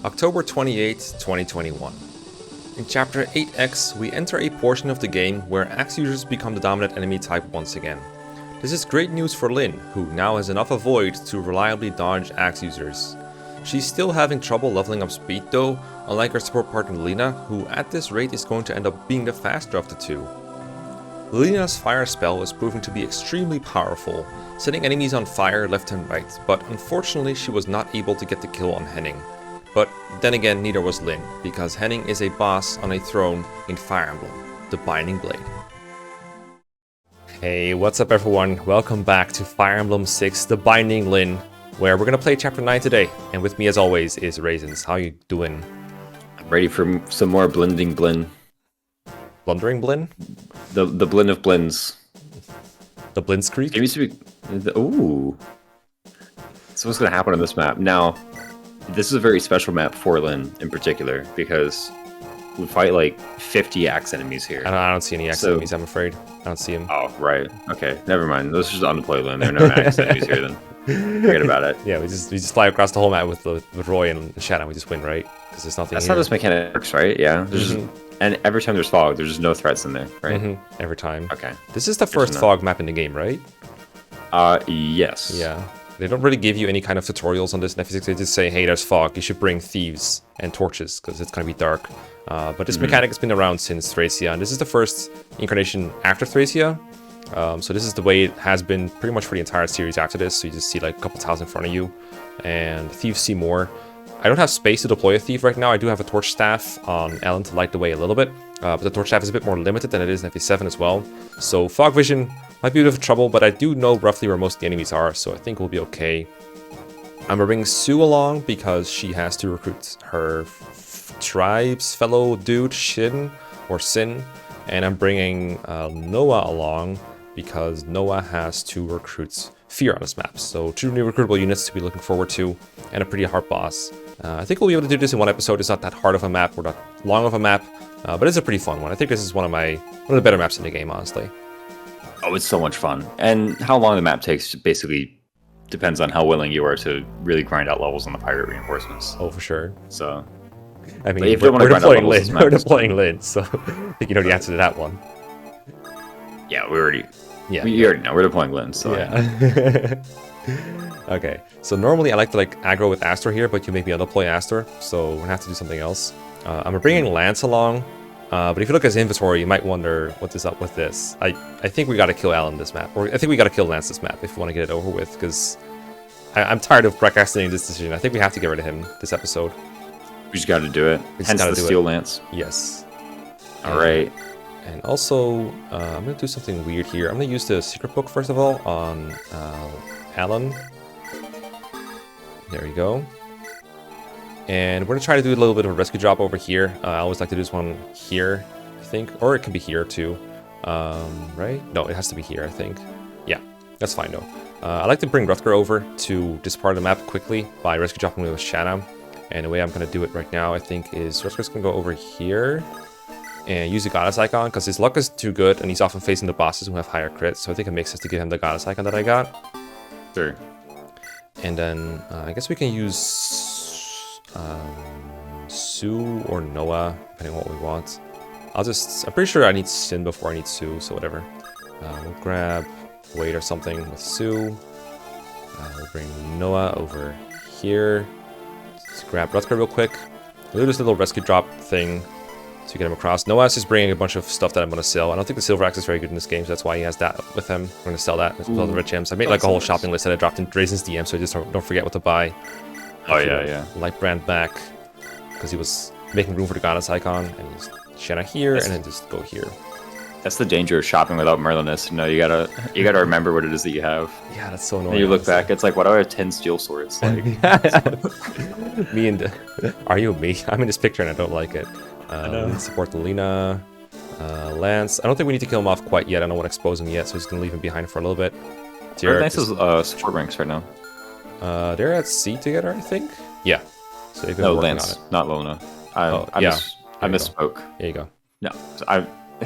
October 28, 2021. In Chapter 8X, we enter a portion of the game where axe users become the dominant enemy type once again. This is great news for Lyn, who now has enough avoid to reliably dodge axe users. She's still having trouble leveling up speed though, unlike her support partner Lina, who at this rate is going to end up being the faster of the two. Lina's fire spell is proving to be extremely powerful, setting enemies on fire left and right, but unfortunately she was not able to get the kill on Henning. But then again, neither was Lyn, because Henning is a boss on a throne in Fire Emblem, the Binding Blade. Hey, what's up everyone? Welcome back to Fire Emblem 6, the Binding Lyn, where we're gonna play Chapter 9 today. And with me as always is Raisins. How you doing? I'm ready for some more blending blend. Blundering Blin? The blend of blends. The Blinskrieg? It used to be... Ooh. So what's gonna happen on this map? Now, this is a very special map for Lyn in particular, because we fight like 50 axe enemies here. I don't see any axe enemies, I'm afraid. I don't see them. Oh, right. Okay, never mind. Let's just undeploy Lyn. There are no axe enemies here then. Forget about it. Yeah, we just fly across the whole map with Roy and Shadow, we just win, right? Because there's nothing That's here. how this mechanic works, right? Yeah. There's just, and every time there's fog, there's just no threats in there, right? Every time. Okay. This is the first fog map in the game, right? Yes. Yeah. They don't really give you any kind of tutorials on this in FE6. They just say, hey, there's fog. You should bring thieves and torches because it's going to be dark. But this mechanic has been around since Thracia, and this is the first incarnation after Thracia. So this is the way it has been pretty much for the entire series after this. So you just see like a couple tiles in front of you, and thieves see more. I don't have space to deploy a thief right now. I do have a torch staff on Ellen to light the way a little bit, but the torch staff is a bit more limited than it is in FE7 as well. So fog vision might be a bit of trouble, but I do know roughly where most of the enemies are, so I think we'll be okay. I'm gonna bring Sue along because she has to recruit her tribe's fellow dude, Sin, and I'm bringing Noah along because Noah has to recruit Fear on this map. So 2 new recruitable units to be looking forward to, and a pretty hard boss. I think we'll be able to do this in one episode. It's not that hard of a map, or not long of a map, but it's a pretty fun one. I think this is one of the better maps in the game, honestly. Oh, it's so much fun. And how long the map takes basically depends on how willing you are to really grind out levels on the pirate reinforcements. Oh, for sure. So, I mean, we're deploying Lyn. We're deploying Lyn, so I think you know the answer to that one. Yeah, we already know. We're deploying Lyn, so... Yeah. Okay, so normally I like to aggro with Astor here, but you make me undeploy Astor, so we're gonna have to do something else. I'm bringing Lance along, but if you look at his inventory, you might wonder what is up with this. I think we gotta kill Alan this map, or I think we gotta kill Lance this map if we want to get it over with, because I'm tired of procrastinating this decision. I think we have to get rid of him this episode. We just gotta do it. Hence the Steel Lance. Yes. Alright. And also, I'm going to do something weird here. I'm going to use the secret book, first of all, on Alan. There you go. And we're going to try to do a little bit of a rescue drop over here. I always like to do this one here, I think. Or it can be here, too. Right? No, it has to be here, I think. Yeah, that's fine, though. I like to bring Rutger over to this part of the map quickly by rescue dropping with Ch9. And the way I'm going to do it right now, I think, is Rutger's going to go over here and use the goddess icon, because his luck is too good and he's often facing the bosses who have higher crits, so I think it makes sense to give him the goddess icon that I got. Sure. And then I guess we can use Sue or Noah, depending on what we want. I'm pretty sure I need Sin before I need Sue, so whatever. We'll grab Wade or something with Sue. We'll bring Noah over here. Let's grab Rutger real quick. We'll do this little rescue drop thing to get him across. Noah's is bringing a bunch of stuff that I'm going to sell. I don't think the silver axe is very good in this game, so that's why he has that with him. I'm going to sell that. Sell the red gems. I made like a whole shopping list that I dropped in Raisins DM, so I just don't forget what to buy. Oh, yeah. Light brand back, because he was making room for the goddess icon, and he's Shanna here, and then just go here. That's the danger of shopping without Merlinus. You know, you gotta remember what it is that you have. Yeah, that's so annoying. And you look back, it's like, why do I have 10 steel swords? Like, Are you me? I'm in this picture and I don't like it. Support Lina, Lance. I don't think we need to kill him off quite yet. I don't want to expose him yet, so he's gonna leave him behind for a little bit. Nice's support ranks right now. They're at C together, I think. Yeah. So no, Lance, not Lona. I misspoke. There you go. No,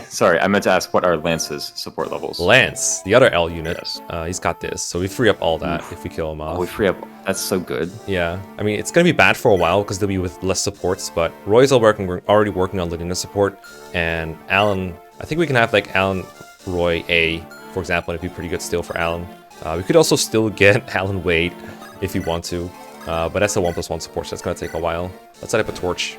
Sorry, I meant to ask what are Lance's support levels? Lance, the other L unit, Yes. he's got this. So we free up all that if we kill him off. Oh, we free up. That's so good. Yeah, I mean, it's going to be bad for a while because they'll be with less supports, but Roy's already working on Lilina support, and Alan, I think we can have like Alan, Roy, A, for example, and it'd be pretty good still for Alan. We could also still get Alan Wade if we want to, but that's a 1+1 support, so that's going to take a while. Let's set up a torch.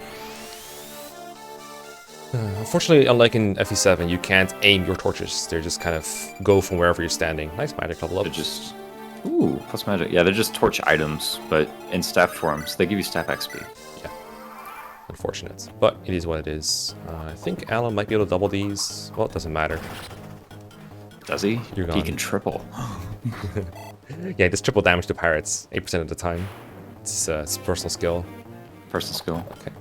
Unfortunately, unlike in FE7, you can't aim your torches. They just kind of go from wherever you're standing. Nice magic level up. They're just... Ooh, plus magic. Yeah, they're just torch items, but in staff forms. They give you staff XP. Yeah. Unfortunate. But it is what it is. I think Alan might be able to double these. Well, it doesn't matter. Does he? You're gone. He can triple. Yeah, just triple damage to pirates 8% of the time. It's personal skill. Personal skill. Okay.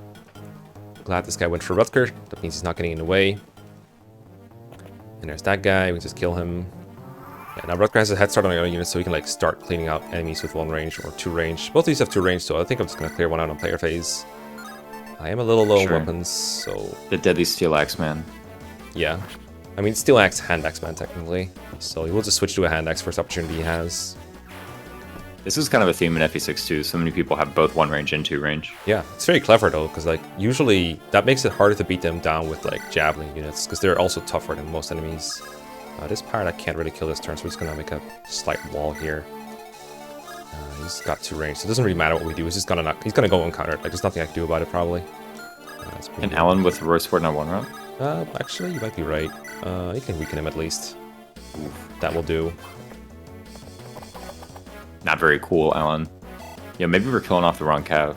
Glad this guy went for Rutger. That means he's not getting in the way. And there's that guy. We can just kill him. Yeah, now Rutger has a head start on the other unit, so he can like start cleaning out enemies with 1 range or 2 range. Both of these have 2 range, so I think I'm just gonna clear one out on player phase. I am a little low on weapons, so the Deadly Steel Axe Man. yeah. I mean, Steel Axe, Hand Axe Man technically. So he will just switch to a Hand Axe first opportunity he has. This is kind of a theme in FE6 too. So many people have both 1 range and 2 range. Yeah, it's very clever though, because like usually that makes it harder to beat them down with like javelin units, because they're also tougher than most enemies. This pirate I can't really kill this turn, so we're just gonna make a slight wall here. He's got 2 range, so it doesn't really matter what we do. He's just gonna he's gonna go uncountered. Like there's nothing I can do about it probably. And Alan with Roy Sport not 1 round? Actually, you might be right. You can weaken him at least. Oof, that will do. Not very cool, Alan. Yeah, maybe we're killing off the wrong cav.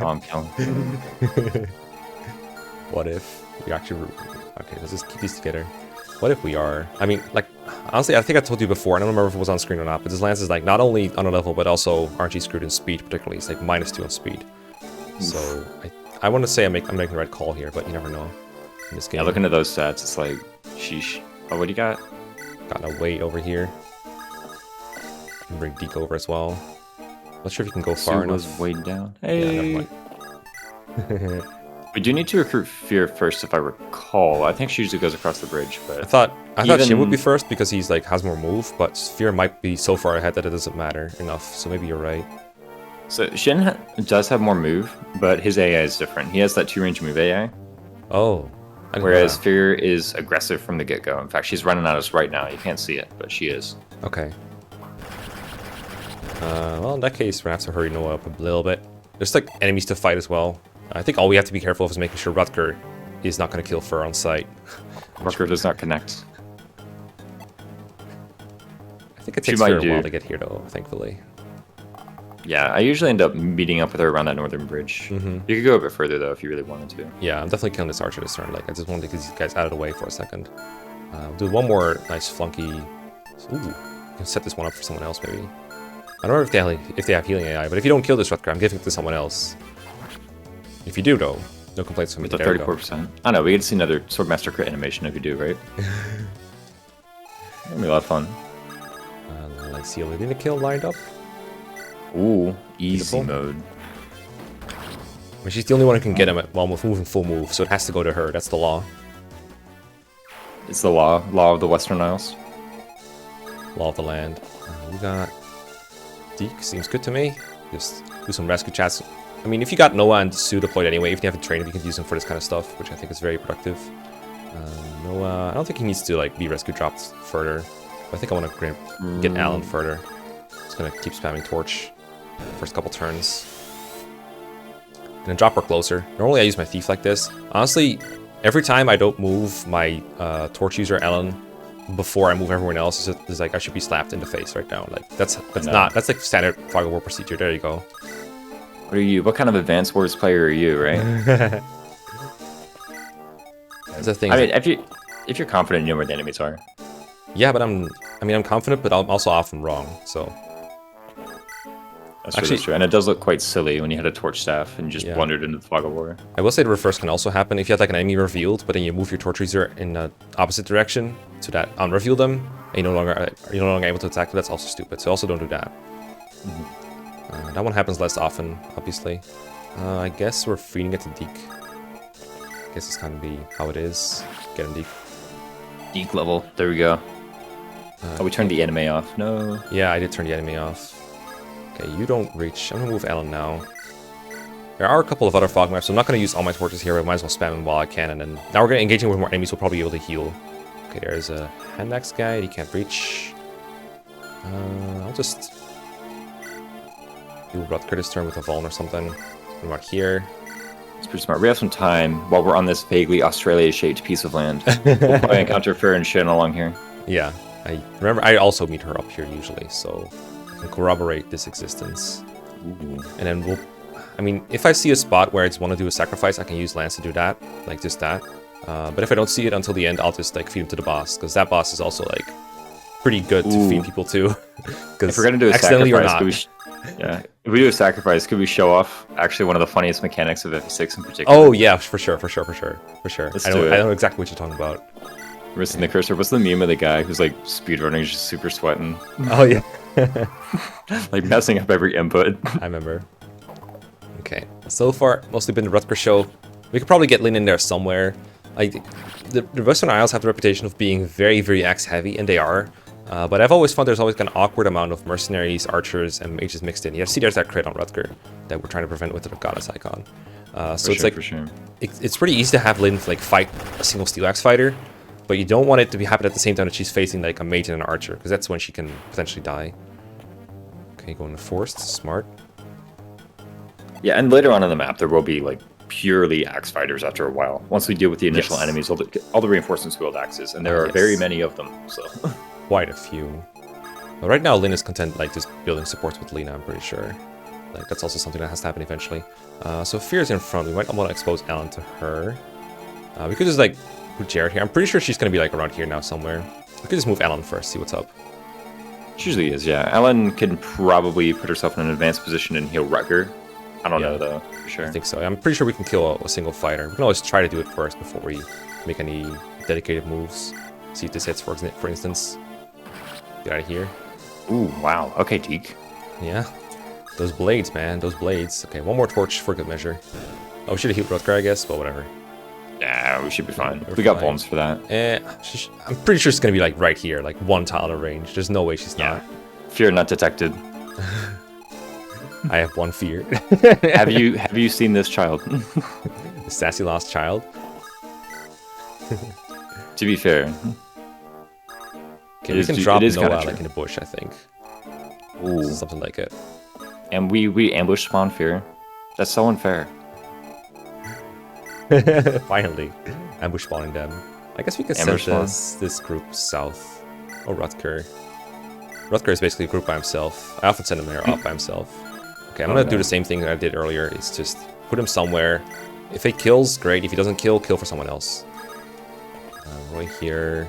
Oh, I'm killing. What if we actually... Okay, let's just keep these together. What if we are... I mean, like, honestly, I think I told you before, I don't remember if it was on screen or not, but this Lance is like not only on a level, but also RNG screwed in speed, particularly. It's like -2 on speed. So, I want to say I'm making the right call here, but you never know in this game. Yeah, looking at those stats, it's like, sheesh. Oh, what do you got? Got a weight over here. Can bring Deke over as well. Not sure if you can go far enough. Was weighed down. Hey. Yeah, never mind. We do need to recruit Fear first, if I recall. I think she usually goes across the bridge, but I thought Shin would be first because he's like has more move, but Fear might be so far ahead that it doesn't matter enough. So maybe you're right. So Shin does have more move, but his AI is different. He has that 2 range move AI. Oh. Whereas Fear is aggressive from the get-go. In fact, she's running at us right now. You can't see it, but she is. Okay. Well, in that case, we're gonna have to hurry Noah up a little bit. There's like enemies to fight as well. I think all we have to be careful of is making sure Rutger is not gonna kill Fur on sight. Rutger does not connect. I think it takes Fur a while to get here though, thankfully. Yeah, I usually end up meeting up with her around that northern bridge. You could go a bit further though if you really wanted to. Yeah, I'm definitely killing this archer this turn. Like, I just wanted to get these guys out of the way for a second. We'll do one more nice flunky. Ooh, you can set this one up for someone else maybe. I don't know if they have healing AI, but if you don't kill this Rutger, I'm giving it to someone else. If you do though, no complaints from me. With the 34%. I know, we get to see another Swordmaster crit animation if you do, right? It'll be a lot of fun. Let's see a Lilina kill lined up. Ooh, easy mode. I mean, she's the only one who can get him while moving full move, so it has to go to her. That's the law. It's the law of the Western Isles. Law of the land. We got Deke, seems good to me. Just do some rescue chats. I mean, if you got Noah and Sue deployed anyway, if you have to train him, you can use him for this kind of stuff, which I think is very productive. Noah, I don't think he needs to like be rescue dropped further. I think I want to get Alan further. Just gonna keep spamming torch first couple turns. And then drop her closer. Normally I use my thief like this. Honestly, every time I don't move my torch user Alan before I move everyone else, it's like I should be slapped in the face right now. Like that's like standard Fog of War procedure. There you go. What are you? What kind of advanced wars player are you, right? That's the thing. I mean, if you're confident, you know where the enemies are. Yeah, but I'm confident, but I'm also often wrong. So that's true. And it does look quite silly when you had a torch staff and you just blundered into the Fog of War. I will say the reverse can also happen. If you had like an enemy revealed, but then you move your torch user in the opposite direction to that unreveal them, and you're no longer able to attack them, that's also stupid. So also don't do that. That one happens less often, obviously. I guess we're feeding it to Deke. guess it's gonna be how it is. Get him deep. Deke level. There we go. Oh, we turned the anime off. No. Yeah, I did turn the enemy off. Okay, you don't reach. I'm gonna move Alan now. There are a couple of other fog maps, so I'm not gonna use all my torches here, but I might as well spam them while I can, and then now we're gonna engaging with more enemies, we'll probably be able to heal. Okay, there's a hand axe guy, he can't reach. I'll just do Rutger this turn with a Vuln or something. What about here? It's pretty smart. We have some time while we're on this vaguely Australia-shaped piece of land. We'll probably encounter Fur and Shin along here. Yeah, I remember I also meet her up here usually, so I can corroborate this existence. Ooh. And then we'll... I mean, if I see a spot where I just want to do a sacrifice, I can use Lance to do that, like just that. But if I don't see it until the end, I'll just like feed him to the boss, because that boss is also like pretty good to feed people to. If we're gonna do a sacrifice, yeah, if we do a sacrifice, could we show off actually one of the funniest mechanics of FE6 in particular? Oh yeah, for sure. Let's I know exactly what you're talking about. Missing the cursor. What's the meme of the guy who's like speedrunning, just super sweating? Oh yeah. Like messing up every input. I remember. Okay, so far mostly been the Rutger show. We could probably get Lin in there somewhere. Like the Western Isles have the reputation of being very, very axe heavy, and they are. But I've always found there's always an awkward amount of mercenaries, archers, and mages mixed in. Yeah, see, there's that crit on Rutger that we're trying to prevent with the goddess icon. So it's like it's pretty easy to have Lin like fight a single steel axe fighter, but you don't want it to be happen at the same time that she's facing like a mage and an archer, because that's when she can potentially die. Okay, going to forced, smart. Yeah, and later on in the map, there will be like purely axe fighters after a while. Once we deal with the initial enemies, all the reinforcements wield axes, and there are very many of them. So quite a few. But right now, Lin is content like just building supports with Lina. I'm pretty sure. Like that's also something that has to happen eventually. So Fear's in front. We might want to expose Alan to her. We could just like put Jared here. I'm pretty sure she's gonna be like around here now somewhere. We could just move Alan first, see what's up. She usually is, yeah. Ellen can probably put herself in an advanced position and heal Rutger. I don't know, though, for sure. I think so. I'm pretty sure we can kill a single fighter. We can always try to do it first before we make any dedicated moves. See if this hits, for instance. Get out of here. Ooh, wow. Okay, Deke. Yeah. Those blades, man. Those blades. Okay, one more torch for good measure. Oh, we should have healed Rutger, I guess, but whatever. Yeah, we should be fine. We got bombs for that. I'm pretty sure it's going to be, like, right here. Like, one tile of range. There's no way she's not. Fear not detected. I have one fear. Have you seen this child? The sassy lost child? To be fair. Okay, we can drop Noah like in a bush, I think. Ooh. Something like it. And we ambush spawn Fear. That's so unfair. Finally. Ambush spawning them. I guess we could send this group south. Oh, Rutger. Rutger is basically a group by himself. I often send him here up by himself. Okay, I'm gonna do the same thing that I did earlier. It's just put him somewhere. If he kills, great. If he doesn't kill for someone else. Right here.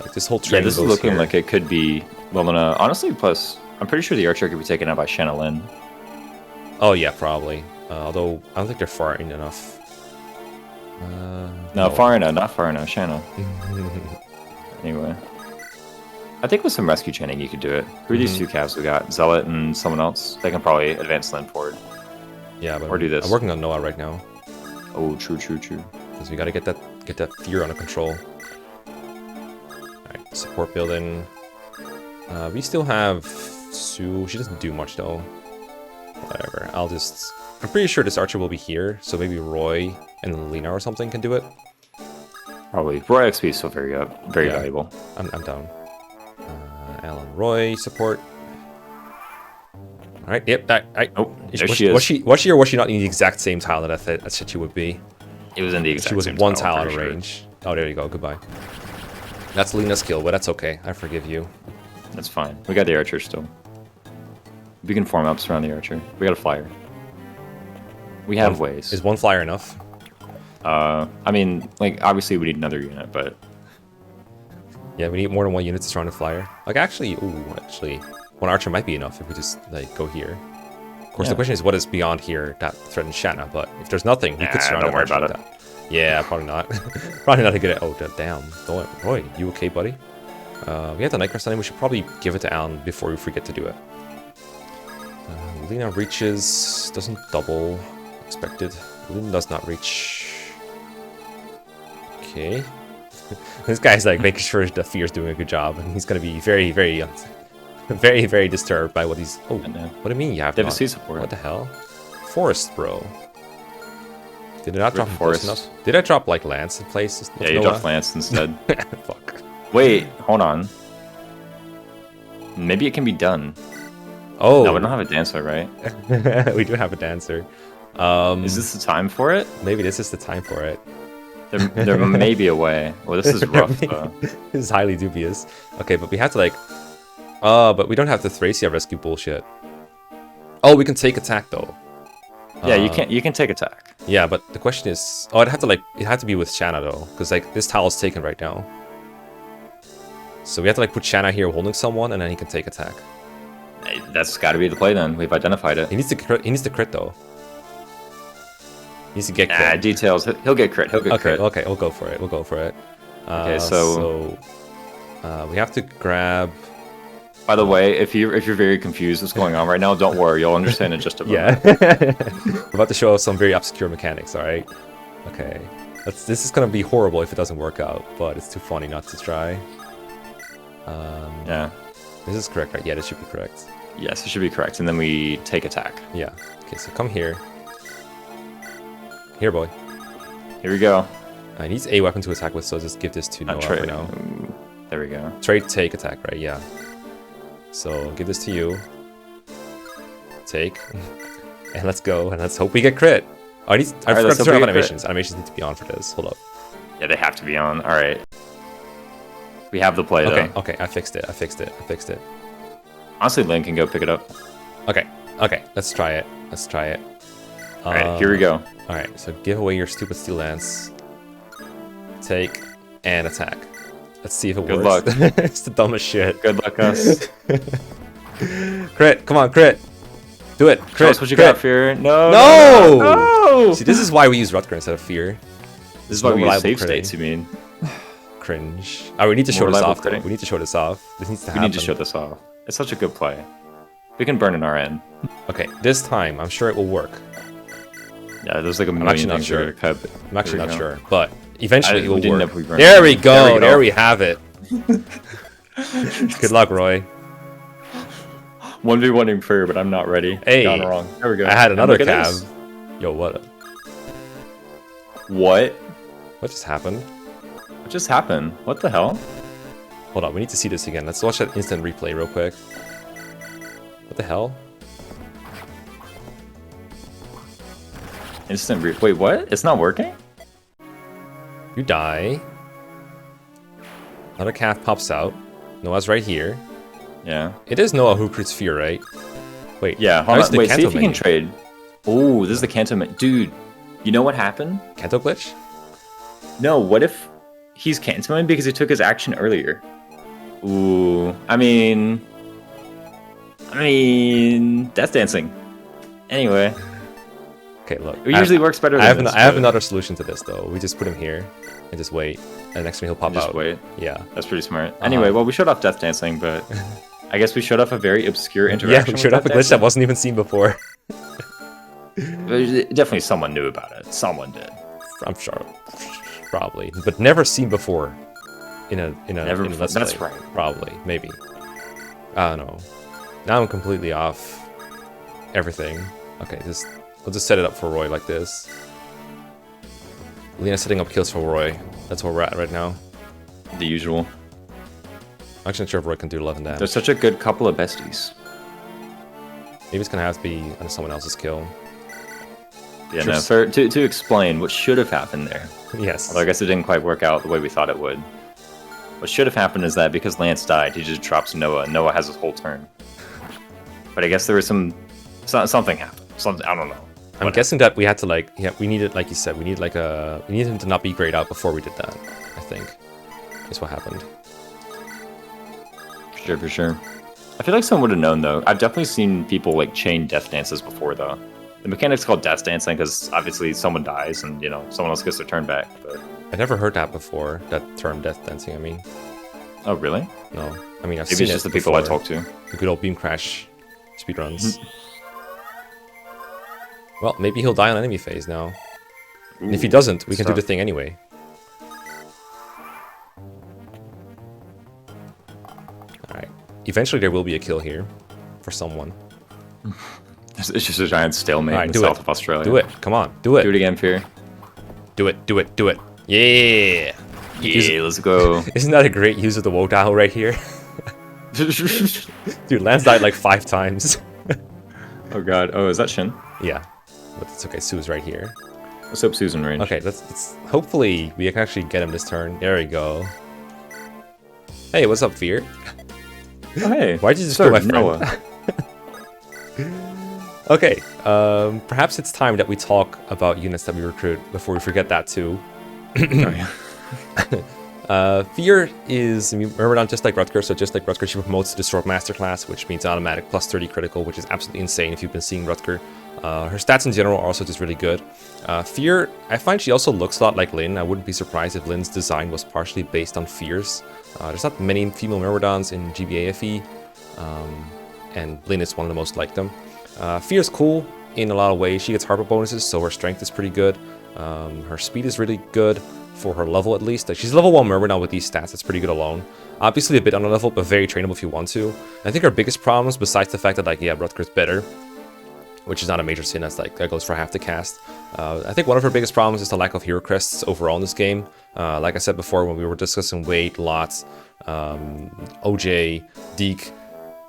Like this whole train. Yeah, this is looking like it could be well enough. Honestly, plus I'm pretty sure the archer could be taken out by Shanna. Oh yeah, probably. Although I don't think they're far enough. No, far enough, not far enough, Shanna. Anyway. I think with some rescue chaining you could do it. Who are these two calves we got? Zealot and someone else? They can probably advance Lin forward. Yeah, but or do this. I'm working on Noah right now. Oh, true. Because we gotta get that fear under control. Alright, support building. We still have Sue. She doesn't do much though. Whatever. I'm pretty sure this archer will be here, so maybe Roy and Lena or something can do it. Probably. Roy XP is still very valuable. I'm down. Alan Roy support. Alright, yep, was she or was she not in the exact same tile that I said she would be? It was in the exact same tile. She was one tile out of range. Oh, there you go, goodbye. That's Lena's skill, but that's okay. I forgive you. That's fine. We got the archer still. We can form up around the archer. We got a flyer. We have ways. Is one flyer enough? I mean, like, obviously we need another unit, but... Yeah, we need more than one unit to surround a flyer. Like, actually, one archer might be enough if we just, like, go here. Of course, the question is what is beyond here that threatens Shanna, but if there's nothing, we could surround don't worry about it. That. Yeah, probably not. Probably not a good... Oh, damn. Roy, you okay, buddy? We have the Nightcrest on him. We should probably give it to Alan before we forget to do it. Lena reaches... Doesn't double. Expected. Lena does not reach... Okay. This guy's like making sure that Fear's doing a good job, and he's gonna be very, very, very, very disturbed by what he's. Oh, what do you mean you have? They have a sea support. What the hell? Forest, bro. Did I not drop forest enough? Did I drop like Lance in place? Yeah, you dropped Lance instead. Fuck. Wait, hold on. Maybe it can be done. Oh. No, we don't have a dancer, right? We do have a dancer. Is this the time for it? Maybe this is the time for it. There may be a way. Well, this is rough, though. This is highly dubious. Okay, but we have to like... but we don't have the Thracia rescue bullshit. Oh, we can take attack, though. Yeah, you can take attack. Yeah, but the question is... Oh, it had to be with Ch9, though. Because like, this tile is taken right now. So we have to like put Ch9 here holding someone, and then he can take attack. That's got to be the play, then. We've identified it. He needs to crit, though. He needs to get crit. Details. He'll get crit. He'll get crit. Okay, we'll go for it. We'll go for it. Okay, so we have to grab... By the way, if you're very confused what's going on right now, don't worry. You'll understand in just a moment. Yeah. We're about to show some very obscure mechanics, alright? Okay. This is gonna be horrible if it doesn't work out, but it's too funny not to try. Yeah. This is correct, right? Yeah, this should be correct. Yes, it should be correct. And then we take attack. Yeah. Okay, so come here. Here, boy. Here we go. He needs a weapon to attack with, so just give this to Noah for now. There we go. Trade, take, attack, right? Yeah. So give this to you. Take. And let's go, and let's hope we get crit. Oh, I forgot to turn off animations. Animations need to be on for this. Hold up. Yeah, they have to be on. Alright. We have the play, though. Okay, I fixed it. Honestly, Link can go pick it up. Okay, let's try it. Alright, here we go. Alright, so give away your stupid Steel Lance. Take, and attack. Let's see if it Good works. luck. It's the dumbest shit. Good luck, us. Crit, come on, crit. Do it, crit. Show us what you got, Fear. No! No! See, this is why we use Rutger instead of Fear. This is why we use save states, you mean? Cringe. Oh, we need to show this off, though. We need to show this off. This needs to happen. We need to show this off. It's such a good play. We can burn in our end. Okay, this time, I'm sure it will work. Yeah, there's like a million things sure. cut. I'm actually not sure, but eventually it will work. There we go. There we have it. Good luck, Roy. 1v1ing Fear, but I'm not ready. Hey, gone wrong. There we go. I had another cab. Yo, what? What? What just happened? What just happened? What the hell? Hold on, we need to see this again. Let's watch that instant replay real quick. What the hell? Instant replay. Wait, what? It's not working? You die. Another calf pops out. Noah's right here. Yeah. It is Noah who creates Fear, right? Wait. Yeah, hold on. Wait, see if you can trade. Oh, this is the Kanto menu. Dude, you know what happened? Kanto glitch? No, what if he's Kanto because he took his action earlier? Ooh, I mean, Death Dancing. Anyway. Okay, look. It usually works better than this. I have another solution to this, though. We just put him here and just wait. And next time he'll pop out. Just wait. Yeah. That's pretty smart. Anyway, well, we showed off Death Dancing, but I guess we showed off a very obscure interaction. Yeah, we showed off a glitch that wasn't even seen before. Definitely someone knew about it. Someone did. I'm sure. Probably. But never seen before. In a Let's Play. That's right. Probably. Maybe. I don't know. Now I'm completely off everything. Okay, we'll just set it up for Roy like this. Lena's setting up kills for Roy. That's where we're at right now. The usual. I'm actually not sure if Roy can do 11 damage. They're such a good couple of besties. Maybe it's gonna have to be under someone else's kill. Yeah, no, to explain what should have happened there. Yes. Although I guess it didn't quite work out the way we thought it would. What should have happened is that because Lance died, he just drops Noah, and Noah has his whole turn. But I guess there was something happened. I don't know. I'm guessing that we had to we needed, like you said, we needed him to not be grayed out before we did that. I think is what happened. Sure, for sure. I feel like someone would have known though. I've definitely seen people like chain death dances before though. The mechanic's called death dancing because obviously someone dies and someone else gets their turn back. But I never heard that before. That term, death dancing. I mean. Oh really? No. I mean, I've Maybe seen it's just it the people before. I talk to. The good old beam crash speedruns. Well, maybe he'll die on enemy phase now. And if he doesn't, we can do the thing anyway. eventually there will be a kill here for someone. It's just a giant stalemate All right, in the south of Australia. Do it. Come on. Do it. Do it again, Fear. Do it. Do it. Do it. Yeah. Yeah, let's go. Isn't that a great use of the woe dial right here? Dude, Lance died like 5 times. Oh god. Oh, is that Shin? Yeah. But it's okay. Sue's right here. Let's hope Sue's in range. Okay, let's hopefully we can actually get him this turn. There we go. Hey, what's up, Fear? Oh, hey. Why'd you just Sir, kill my friend? Noah. Okay, perhaps it's time that we talk about units that we recruit before we forget that too. Oh, yeah. Fear is, remember, not just like Rutger, so just like Rutger, she promotes to the Sword Master class, which means automatic plus 30 critical, which is absolutely insane if you've been seeing Rutger. Her stats in general are also just really good. Fear, I find she also looks a lot like Lyn. I wouldn't be surprised if Lyn's design was partially based on Fear's. There's not many female Myrmidons in GBA FE, and Lyn is one of the most like them. Fear's cool in a lot of ways. She gets hard bonuses, so her strength is pretty good. Her speed is really good for her level, at least. Like, she's level 1 Myrmidon with these stats. It's pretty good alone. Obviously a bit under level, but very trainable if you want to. I think her biggest problems, besides the fact that, like, yeah, Rutger's better, which is not a major sin, that's like, that goes for half the cast. I think one of her biggest problems is the lack of hero crests overall in this game. Like I said before, when we were discussing Wade, Lot, OJ, Deke,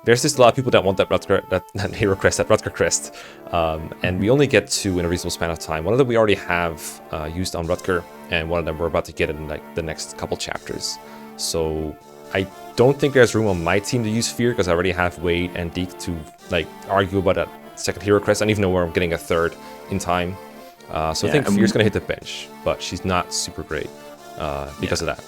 there's just a lot of people that want that Rutger, that hero crest, that Rutger crest, and we only get 2 in a reasonable span of time. One of them we already have used on Rutger, and one of them we're about to get in like the next couple chapters. So I don't think there's room on my team to use Fear, because I already have Wade and Deke to like argue about that second hero crest. I don't even know where I'm getting a third in time. So I think Fear's gonna hit the bench, but she's not super great because of that.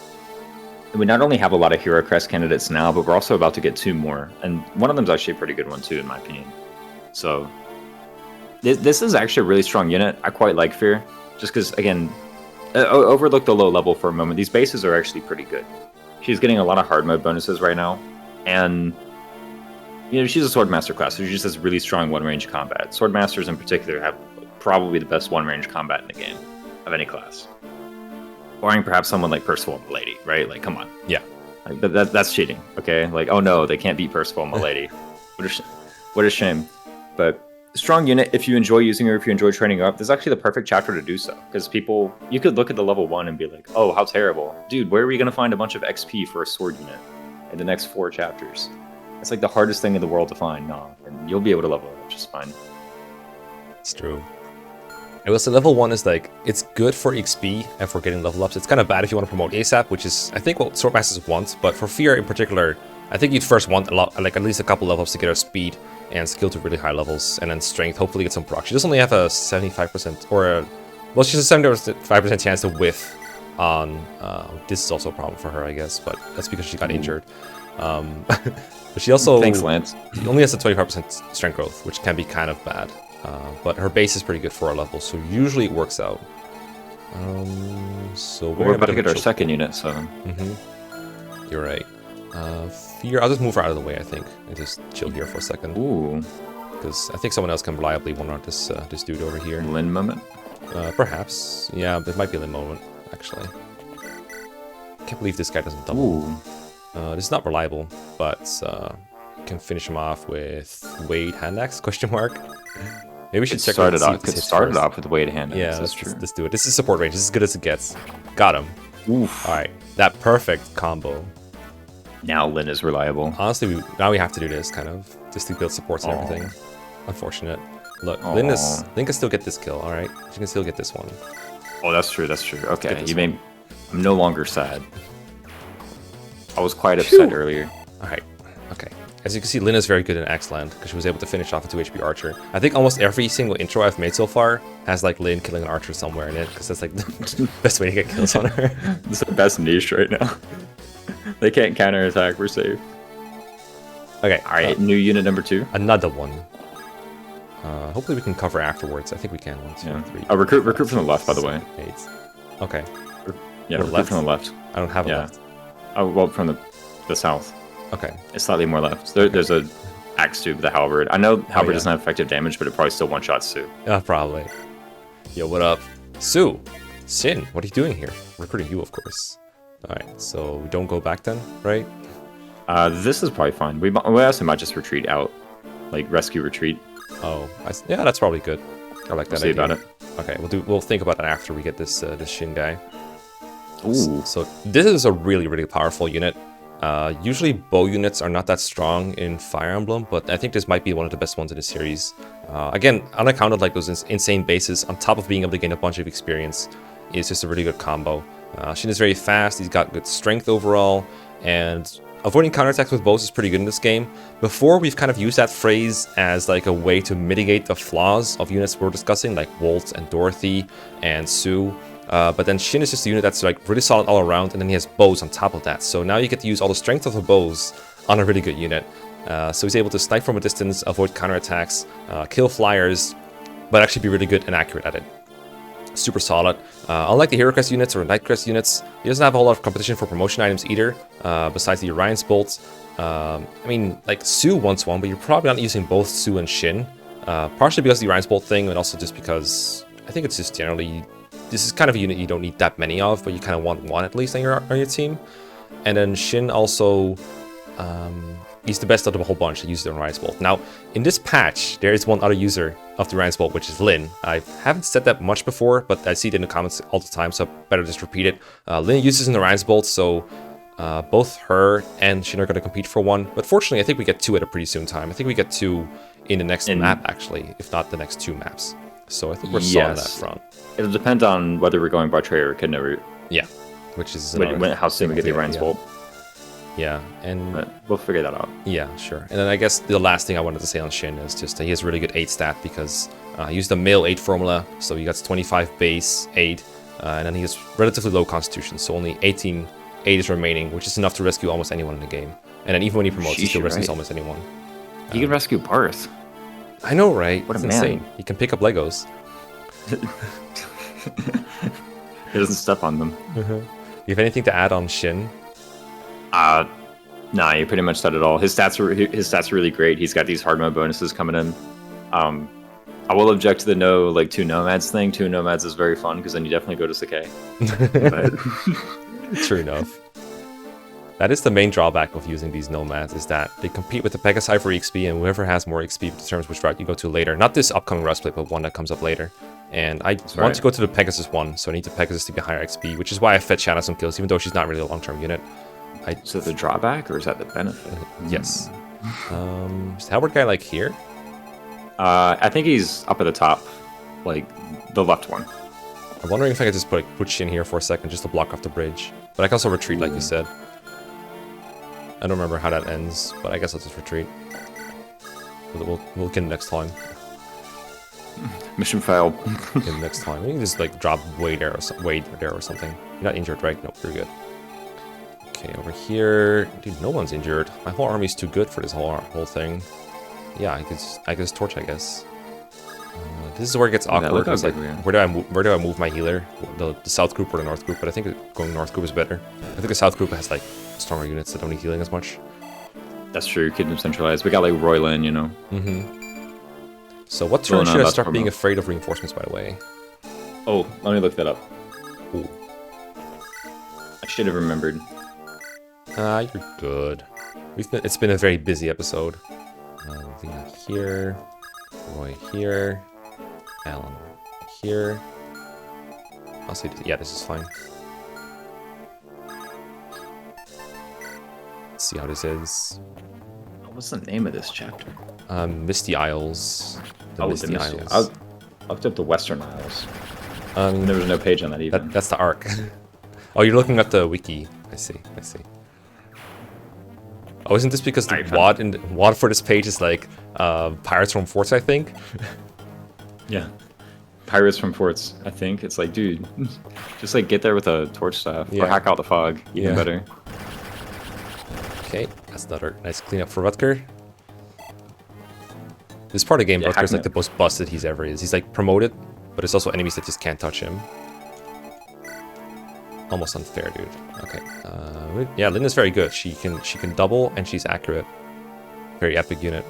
We not only have a lot of hero crest candidates now, but we're also about to get 2 more, and one of them's actually a pretty good one too, in my opinion. So this is actually a really strong unit. I quite like Fear, just because, again, overlook the low level for a moment. These bases are actually pretty good. She's getting a lot of hard mode bonuses right now, and you know, she's a Swordmaster class, so she just has really strong one-range combat. Swordmasters in particular have probably the best one-range combat in the game of any class. Barring perhaps someone like Percival and Milady, right? Like, come on. Yeah. Like, that's cheating, okay? Like, oh no, they can't beat Percival and Milady. What a shame. But strong unit, if you enjoy using her, if you enjoy training her up, this is actually the perfect chapter to do so. Because people, you could look at the level 1 and be like, oh, how terrible. Dude, where are we going to find a bunch of XP for a sword unit in the next 4 chapters? It's like the hardest thing in the world to find. No, and you'll be able to level it up just fine. It's true. I will say level 1 is like, it's good for XP and for getting level ups. It's kind of bad if you want to promote ASAP, which is, I think, what Swordmasters want. But for Fear in particular, I think you'd first want a lot, like at least a couple level ups to get her speed and skill to really high levels, and then strength, hopefully get some proc. She does only have a 75% or a, well, she has a 75% chance to whiff on, this is also a problem for her, I guess, but that's because she got injured. But she also, thanks, Lance. She only has a 25% strength growth, which can be kind of bad. But her base is pretty good for our level, so usually it works out. So we're about to get our second unit, so... You're right. Fear, I'll just move her out of the way, I think, and just chill here for a second. Ooh. Because I think someone else can reliably one-run this dude over here. Lyn moment? Perhaps. Yeah, it might be a Lyn moment, actually. Can't believe this guy doesn't double. Ooh. This is not reliable, but can finish him off with Wade hand axe, question mark. Maybe we should check start it off. Could start it off with Wade hand axe. Yeah, let's do it. This is support range. This is as good as it gets. Got him. Oof. All right, that perfect combo. Now Lyn is reliable. Honestly, now we have to do this kind of just to build supports and everything. Unfortunate. Look, Lyn can still get this kill. All right, she can still get this one. Oh, that's true. That's true. Okay, you made. I'm no longer sad. I was quite upset earlier. All right. Okay. As you can see, Lyn is very good in Axeland because she was able to finish off a 2 HP archer. I think almost every single intro I've made so far has like Lyn killing an archer somewhere in it, because that's like the best way to get kills on her. This is the best niche right now. They can't counterattack. We're safe. Okay. All right. New unit number 2. Another one. Hopefully we can cover afterwards. I think we can. 1, 2, 3. Oh, recruit from the left, by the way. 8. Okay. Yeah, recruit from the left. I don't have a left. Oh, well, from the south. Okay. It's slightly more left. There's a axe tube with a halberd. I know halberd doesn't have effective damage, but it probably still one-shots Sue. Probably. Yo, what up? Sue! Sin, what are you doing here? Recruiting you, of course. Alright, so we don't go back then, right? This is probably fine. We also might just retreat out, like rescue retreat. Oh, yeah, that's probably good. I like that We'll see idea. about it. Okay, we'll think about that after we get this this Shin guy. Ooh. So this is a really powerful unit. Usually bow units are not that strong in Fire Emblem, but I think this might be one of the best ones in the series. Again, on account of like those insane bases, on top of being able to gain a bunch of experience, is just a really good combo. Shin is very fast, he's got good strength overall, and avoiding counterattacks with bows is pretty good in this game. Before, we've kind of used that phrase as like a way to mitigate the flaws of units we're discussing, like Walt and Dorothy and Sue. But then Shin is just a unit that's like really solid all around, and then he has bows on top of that. So now you get to use all the strength of the bows on a really good unit. So he's able to snipe from a distance, avoid counterattacks, kill flyers, but actually be really good and accurate at it. Super solid. Unlike the Hero Crest units or Night Crest units, he doesn't have a whole lot of competition for promotion items either, besides the Orion's Bolt. I mean, like, Sue wants one, but you're probably not using both Sue and Shin. Partially because of the Orion's Bolt thing, and also just because I think it's just generally... This is kind of a unit you don't need that many of, but you kind of want one at least on your team. And then Shin also... he's the best out of a whole bunch that uses the Orion's Bolt. Now, in this patch, there is one other user of the Orion's Bolt, which is Lin. I haven't said that much before, but I see it in the comments all the time, so I better just repeat it. Lin uses an Orion's Bolt, so both her and Shin are going to compete for one. But fortunately, I think we get two at a pretty soon time. I think we get two in the next map, actually, if not the next two maps. So I think we're solid on that front. It'll depend on whether we're going by Trey or Echidna route. Yeah, which is... how soon we get the Orion's Bolt. Yeah, and... But we'll figure that out. Yeah, sure. And then I guess the last thing I wanted to say on Shin is just that he has really good 8 stat because he used the male 8 formula, so he gets 25 base 8, and then he has relatively low constitution, so only 18 8 is remaining, which is enough to rescue almost anyone in the game. And then even when he promotes, he still rescues almost anyone. He can rescue Barth. I know, right? What it's a insane. man. He can pick up Legos. He doesn't step on them. You have anything to add on Shin? Nah, you pretty much said it all. His stats are really great. He's got these hard mode bonuses coming in. I will object to the 2 nomads thing. 2 nomads is very fun because then you definitely go to Sakai. True enough. That is the main drawback of using these nomads, is that they compete with the Pegasus for XP, and whoever has more XP determines which route you go to later. Not this upcoming Rust play, but one that comes up later. And I want to go to the Pegasus one, so I need the Pegasus to be higher XP, which is why I fed Shanna some kills, even though she's not really a long-term unit. Is that the drawback, or is that the benefit? Yes. Is the Halberd guy, like, here? I think he's up at the top, like, the left one. I'm wondering if I could just put Shin here for a second, just to block off the bridge. But I can also retreat, like you said. I don't remember how that ends, but I guess I'll just retreat. We'll get him next time. Mission failed. Get him next time. You can just like drop way there or something. You're not injured, right? Nope, you're good. Okay, over here, dude, no one's injured. My whole army's too good for this whole thing. Yeah, I could just torch, I guess. This is where it gets awkward. It's like, where do I move my healer? The south group or the north group? But I think going north group is better. I think the south group has like stronger units that don't need healing as much. That's true. Keep them centralized. We got like Royland, you know. So what turn should I start being afraid of reinforcements? By the way. Oh, let me look that up. Ooh. I should have remembered. You're good. It's been a very busy episode. Lena here, Roy here, Alan here. I'll say, yeah, this is fine. Let's see how this is. What's the name of this chapter? Misty Isles. The Misty Isles. I looked up the Western Isles. There was no page on that even. That's the arc. Oh, you're looking at the wiki. I see. Oh, isn't this because the WAD for this page is like Pirates from Forts, I think? Yeah. Pirates from Forts, I think. It's like, dude, just like get there with a torch staff or hack out the fog. Even better. Okay, that's another nice cleanup for Rutger. This part of the game, Rutger's like the most busted he's ever is. He's like promoted, but it's also enemies that just can't touch him. Almost unfair, dude. Okay. Yeah, Linda's very good. She can double and she's accurate. Very epic unit.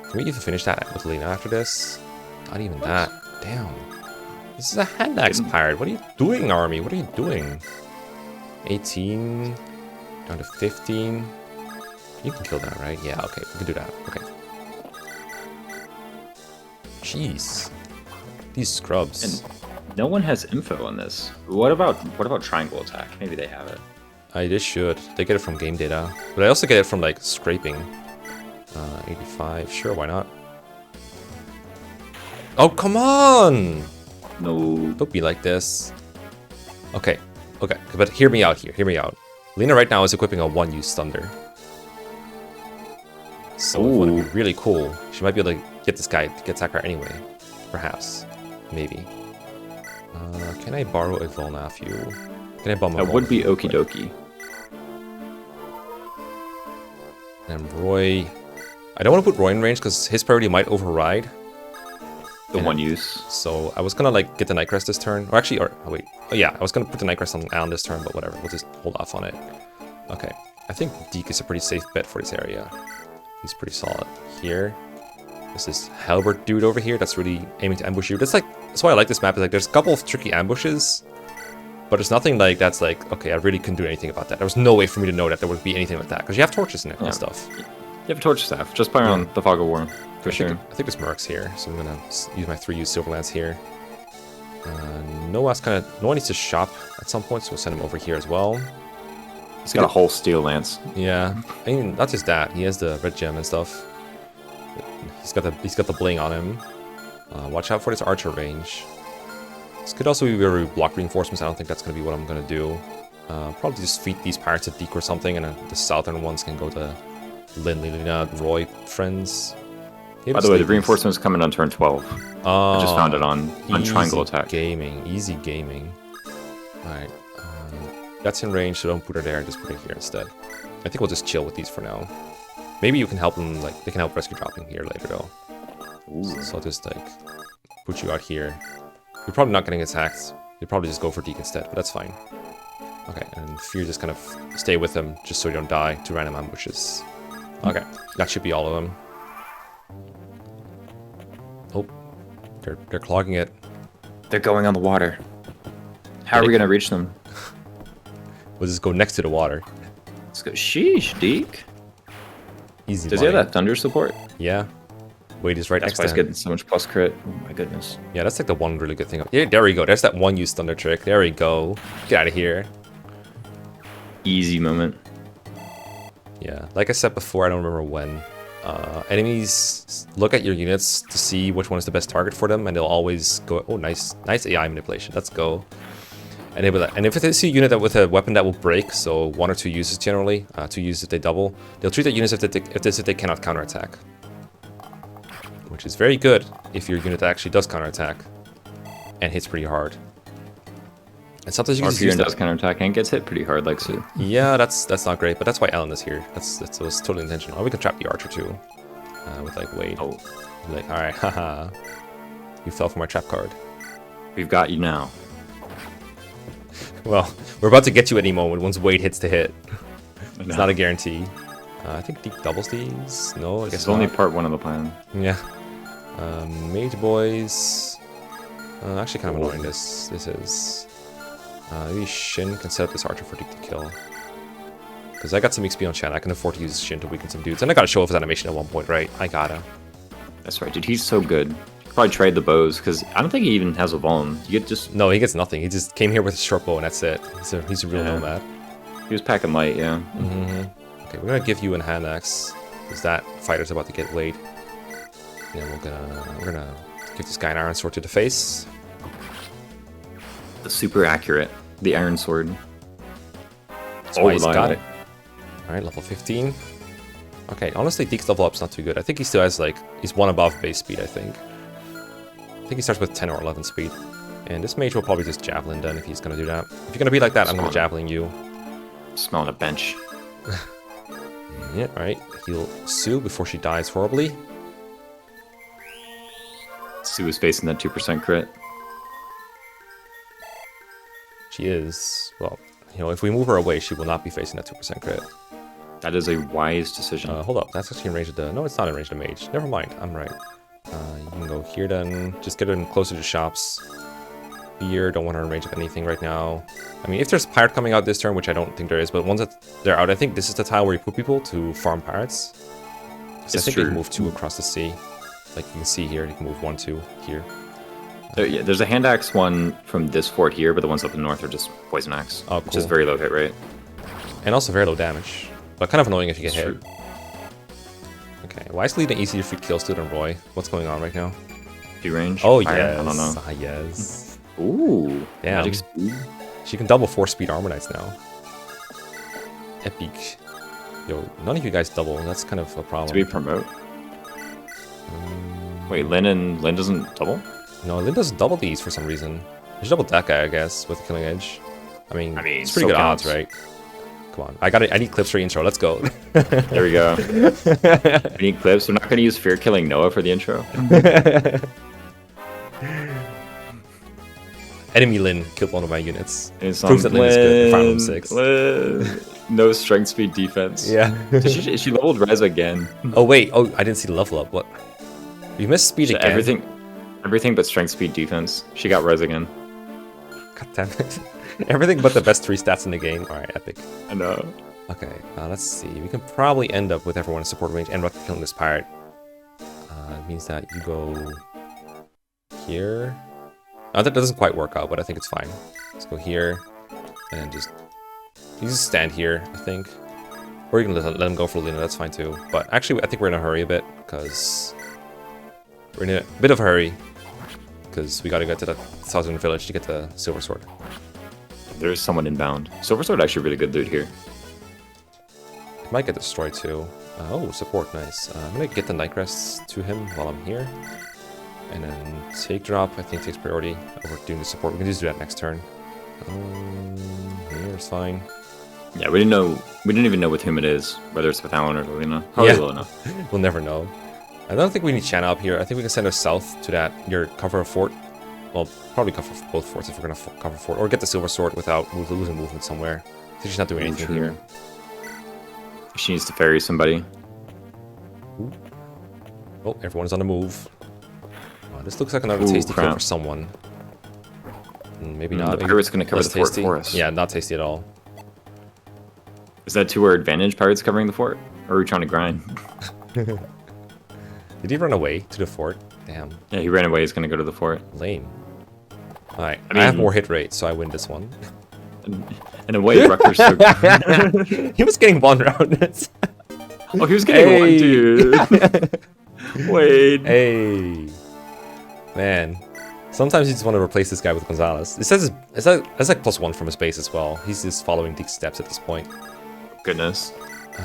Can we even finish that with Lena after this? Not even that. Damn. This is a hand axe pirate. What are you doing, army? What are you doing? 18 down to 15. You can kill that, right? Yeah, okay, we can do that. Okay. Jeez. These scrubs. And no one has info on this. What about triangle attack? Maybe they have it. They should. They get it from game data. But I also get it from, like, scraping. 85. Sure, why not? Oh, come on! No. Don't be like this. Okay. Okay. But hear me out here. Hear me out. Lena right now is equipping a one-use thunder. So it would be really cool. She might be able to get this guy to get Sakura anyway. Perhaps. Maybe. Can I borrow a Volnafew? Can I bum a That would be okie dokie. And Roy... I don't want to put Roy in range because his priority might override. The one use. So I was gonna like get the Nightcrest this turn. Or actually, oh wait. Oh yeah, I was gonna put the Nightcrest on Alan this turn, but whatever. We'll just hold off on it. Okay. I think Deke is a pretty safe bet for this area. He's pretty solid. Here. There's this Halbert dude over here that's really aiming to ambush you. That's why I like this map. Is like there's a couple of tricky ambushes, but there's nothing like that's like, okay, I really couldn't do anything about that. There was no way for me to know that there would be anything like that. Because you have torches in it and stuff. You have a torch staff. Just play on the Fog of War. For sure. I think this Merc's here, so I'm gonna use my 3-use Silver Lance here. No one needs to shop at some point, so we'll send him over here as well. He's got a whole Steel Lance. Yeah, I mean not just that, he has the red gem and stuff. He's got the bling on him. Watch out for this archer range. This could also be where we block reinforcements. I don't think that's gonna be what I'm gonna do. Probably just feed these pirates at Deke or something, and the southern ones can go to Lin, Lina, Roy friends. By the way, the reinforcements coming on turn 12. I just found it on triangle attack. Easy gaming. Alright. That's in range, so don't put her there, just put it here instead. I think we'll just chill with these for now. Maybe you can help them, like, they can help rescue dropping here later though. So I'll just, like, put you out here. You're probably not getting attacked. You'll probably just go for Deke instead, but that's fine. Okay, and Fear just kind of stay with them just so you don't die to random ambushes. Okay, that should be all of them. Oh, they're clogging it. They're going on the water. How are we gonna reach them? We'll just go next to the water. Let's go. Sheesh, Deke. Easy. Does he have that thunder support? Yeah. Wade is right next to him. That's why he's getting so much plus crit. Oh my goodness. Yeah, that's like the one really good thing. Yeah, there we go. There's that one use thunder trick. There we go. Get out of here. Easy moment. Yeah, like I said before, I don't remember when. Enemies look at your units to see which one is the best target for them, and they'll always go, oh, nice AI manipulation, let's go. And if they see a unit with a weapon that will break, so 1 or 2 uses generally, 2 uses if they double, they'll treat that unit as if they cannot counterattack. Which is very good if your unit actually does counterattack and hits pretty hard. And sometimes you can just use that. Does counterattack and gets hit pretty hard, like so. Yeah, that's not great, but that's why Ellen is here. That was totally intentional. Oh, we can trap the archer too, with like Wade. Oh, like all right, haha, you fell for my trap card. We've got you now. Well, we're about to get you any moment once Wade hits the hit. It's not a guarantee. I think Deke doubles these. No, I guess it's only part 1 of the plan. Yeah. Mage boys. Actually, kind of annoying. This is. Maybe Shin can set up this archer for Deke to kill. Because I got some XP on Chan, I can afford to use Shin to weaken some dudes. And I gotta show off his animation at one point, right? I gotta. That's right, dude. He's so good. Probably trade the bows, because I don't think he even has a Vuln. You get just... No, he gets nothing. He just came here with a short bow and that's it. He's a real nomad. He was packing light, yeah. Okay, we're gonna give you a hand axe, because that fighter's about to get laid. And we're gonna give this guy an iron sword to the face. The super accurate. The iron sword. That's why he's got it. Alright, level 15. Okay, honestly, Deke's level up's not too good. I think he still has, like, he's 1 above base speed, I think. I think he starts with 10 or 11 speed. And this mage will probably just javelin then if he's gonna do that. If you're gonna be like that, I'm gonna javelin you. Smelling a bench. Yeah, alright. Heal Sue before she dies horribly. Sue is facing that 2% crit. She is, well, you know, if we move her away, she will not be facing that 2% crit. That is a wise decision. Hold up, that's actually in range of the... No, it's not in range of the mage. Never mind, I'm right. You can go here then. Just get in closer to shops. here. Don't want to range up anything right now. I mean, if there's pirate coming out this turn, which I don't think there is, but once they're out, I think this is the tile where you put people to farm pirates. So I think you can move 2 across the sea. Like you can see here, you can move 1, 2 here. Yeah, there's a hand axe one from this fort here, but the ones up in the north are just poison axe, which is very low hit rate. And also very low damage, but kind of annoying if you get hit. True. Okay, why is leading easier feat kill still than Roy? What's going on right now? P range? Oh, Fire? yes. I don't know. Yes. Ooh. Damn. Magic speed. She can double 4-speed armor knights now. Epic. Yo, none of you guys double. That's kind of a problem. Do we promote? Wait, Lyn doesn't double? No, Lyn doesn't double these for some reason. You should double that guy, I guess, with the killing edge. I mean it's pretty good odds, right? Come on. I need clips for the intro. Let's go. There we go. We need clips. We're not going to use Fear Killing Noah for the intro. Enemy Lyn killed one of my units. It's Proves that Lyn is good in Fire Emblem 6. Lyn. No strength speed defense. Yeah. she leveled Res again. Oh, wait. Oh, I didn't see the level up. What? You missed speed again. Everything but strength speed defense. She got Res again. God damn it. Everything but the best 3 stats in the game. Alright, epic. I know. Okay, let's see. We can probably end up with everyone in support range and after killing this pirate. It means that you go here. That doesn't quite work out, but I think it's fine. Let's go here and you just stand here, I think. Or you can let him go for Lena, that's fine too. But actually, I think we're in a hurry a bit because we're in a bit of a hurry because we gotta get to the southern village to get the silver sword. There's someone inbound. Silver sword actually really good loot here. Might get destroyed too. Oh, support, nice. I'm gonna get the night rests to him while I'm here. And then take drop, I think takes priority over doing the support. We can just do that next turn. Here is fine. Yeah, we didn't even know with whom it is, whether it's with Alan or Lena. Probably Lena. We'll never know. I don't think we need Ch9 up here. I think we can send her south to that cover a fort. Well, probably cover both forts if we're gonna cover fort, or get the silver sword without losing movement somewhere. I think she's not doing anything here. She needs to ferry somebody. Ooh. Oh, everyone's on the move. Oh, this looks like another tasty kill for someone. Maybe not. The pirate's gonna cover the fort for us. Yeah, not tasty at all. Is that to our advantage, pirates covering the fort? Or are we trying to grind? Did he run away to the fort? Damn. Yeah, he ran away. He's gonna go to the fort. Lame. Alright, I have more hit rate, so I win this one. In a way, Rucker's so good. He was getting one round. Oh, he was getting one, dude. Wait. Hey. Man. Sometimes you just want to replace this guy with Gonzalez. It says it's like +1 from his base as well. He's just following Deke's steps at this point. Goodness.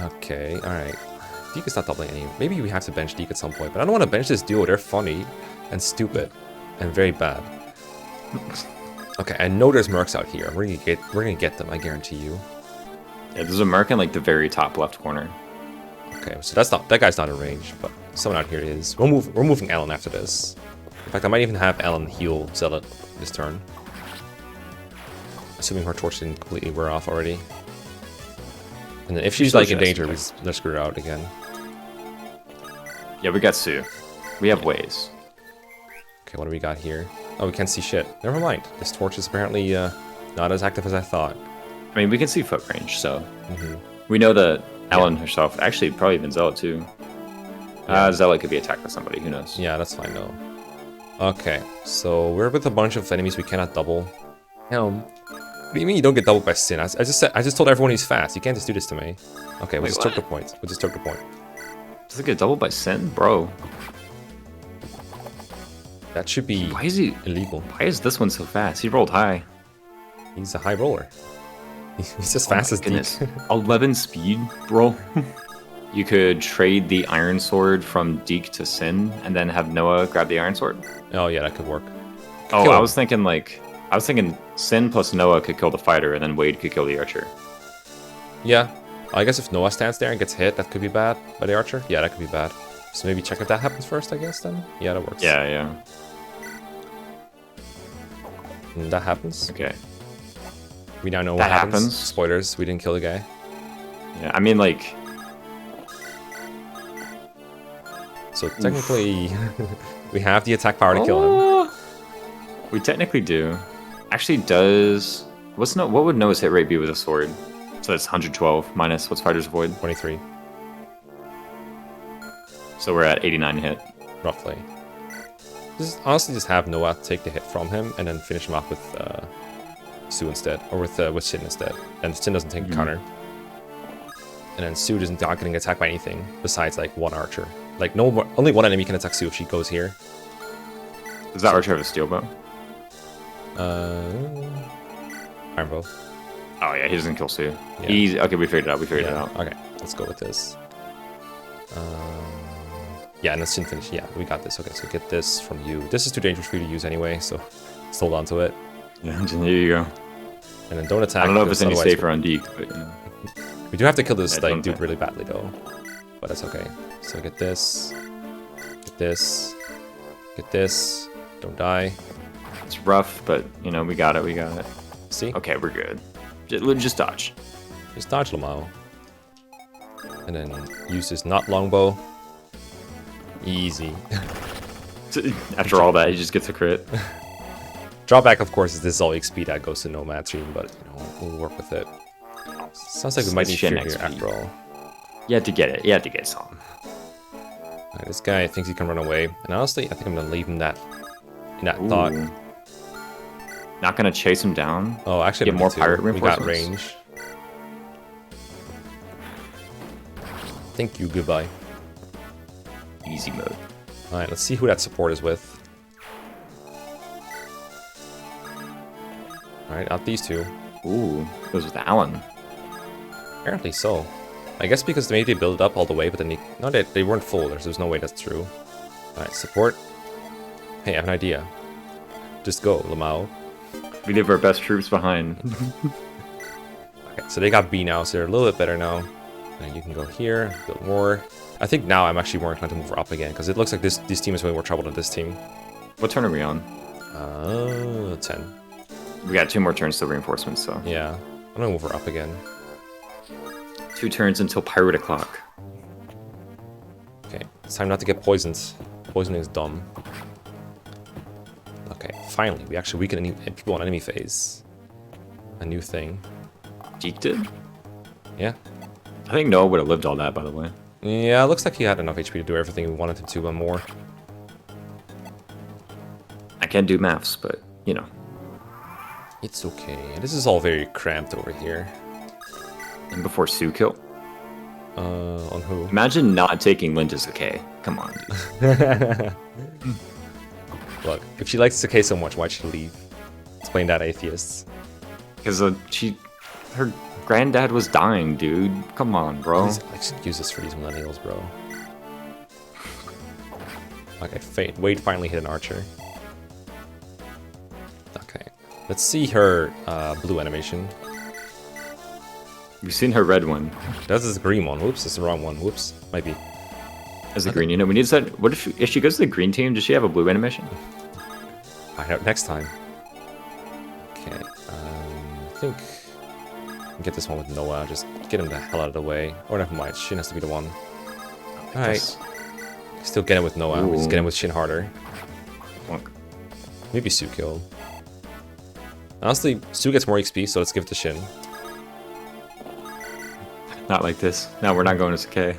Okay, alright. Deke is not doubling any. Maybe we have to bench Deke at some point, but I don't want to bench this duo. They're funny and stupid and very bad. Okay, I know there's mercs out here. We're gonna get them, I guarantee you. Yeah, there's a merc in like the very top left corner. Okay, so that guy's not in range, but someone out here is. We're moving Alan after this. In fact, I might even have Alan heal Zealot this turn. Assuming her torch didn't completely wear off already. And then if she's like in danger, let's screw her out again. Yeah, we got Sue. We have ways. Okay, what do we got here? Oh, we can't see shit. Never mind. This torch is apparently not as active as I thought. I mean, we can see foot range, so we know that Ellen herself, actually probably even Zealot too. Zealot could be attacked by somebody. Who knows? Yeah, that's fine though. Okay, so we're with a bunch of enemies we cannot double. What do you mean you don't get doubled by Sin? I just told everyone he's fast. You can't just do this to me. Okay, we'll just took the point. We'll just took the point. Does it get doubled by Sin, bro? That should be why is he illegal. Why is this one so fast? He rolled high. He's a high roller. He's as fast as Deke. 11 speed, bro. You could trade the Iron Sword from Deke to Sin, and then have Noah grab the Iron Sword. Oh yeah, that could work. Oh, I was thinking Sin plus Noah could kill the fighter, and then Wade could kill the archer. Yeah, I guess if Noah stands there and gets hit, that could be bad by the archer. Yeah, that could be bad. So maybe check if that happens first, I guess, then? Yeah, that works. Yeah. And that happens. Okay. We now know what happens. Spoilers, we didn't kill the guy. Yeah, I mean, like... So technically, we have the attack power to kill him. We technically do. Actually, does what would Noah's hit rate be with a sword? So that's 112 minus what's Fighter's Void? 23, So we're at 89 hit. roughly. Honestly, just have Noah take the hit from him and then finish him off with Sue instead, or with Shin instead. And Shin doesn't take a counter. And then Sue isn't not getting attacked by anything besides like one archer. Like only one enemy can attack Sue if she goes here. Does that archer have a steel bow? Iron bow. Oh yeah, he doesn't kill Sue. Yeah. Okay, we figured it out. We figured it out. Okay, let's go with this. Yeah, and let's finish. Yeah, we got this. Okay, so get this from you. This is too dangerous for you to use anyway, so just hold on to it. Yeah, there you go. And then don't attack. I don't know if it's any safer on Deke, but you know. We do have to kill this like dude really badly though, but that's okay. So get this, get this, get this. Don't die. It's rough, but you know we got it. We got it. See? Okay, we're good. Just dodge. Just dodge Lamau. And then use this not longbow. Easy. After all that, he just gets a crit. Drawback, of course, is this is all XP that goes to Nomad Stream, but you know we'll work with it. Sounds like we might need fear here after all. You had to get it. You had to get some. Right, this guy thinks he can run away, and honestly, I think I'm gonna leave him in that thought. Not gonna chase him down. Oh, actually, get more pirate reinforcements. We got range. Thank you. Goodbye. Easy mode. All right, let's see who that support is with. All right, out these two. Ooh, it was with Alan. Apparently so. I guess because maybe they built it up all the way, but then they weren't full. There's no way that's true. All right, support. Hey, I have an idea. Just go, Lamau. We leave our best troops behind. Okay, so they got B now, so they're a little bit better now. And you can go here, build more. I think now I'm actually more inclined to move her up again, because it looks like this team is way more trouble than this team. What turn are we on? 10. We got 2 more turns to reinforcements, so. Yeah, I'm gonna move her up again. 2 turns until pirate o'clock. Okay, it's time not to get poisoned. Poisoning is dumb. Okay, finally, we actually weaken people on enemy phase. A new thing. Deke did? Yeah. I think Noah would have lived all that, by the way. Yeah, it looks like he had enough HP to do everything we wanted him to, and more. I can't do maths, but, you know. It's okay. This is all very cramped over here. And before Sue kill? On who? Imagine not taking Linda's Sakai. Come on, dude. Look, if she likes Sakai so much, why'd she leave? Explain that, atheists. Because her granddad was dying, dude. Come on, bro. Excuses for these millennials, bro. Okay, Wade finally hit an archer. Okay, let's see her blue animation. You've seen her red one. That's this green one. Whoops, that's the wrong one. Whoops, might be. As the green unit, we need to set. What if she goes to the green team? Does she have a blue animation? Find out next time. Okay, I think get this one with Noah. Just get him the hell out of the way. Or never mind, Shin has to be the one. All right, still get him with Noah. We just get him with Shin harder. Plunk. Maybe Sue killed. Honestly, Sue gets more XP, so let's give it to Shin. Not like this. No, we're not going to Sakai.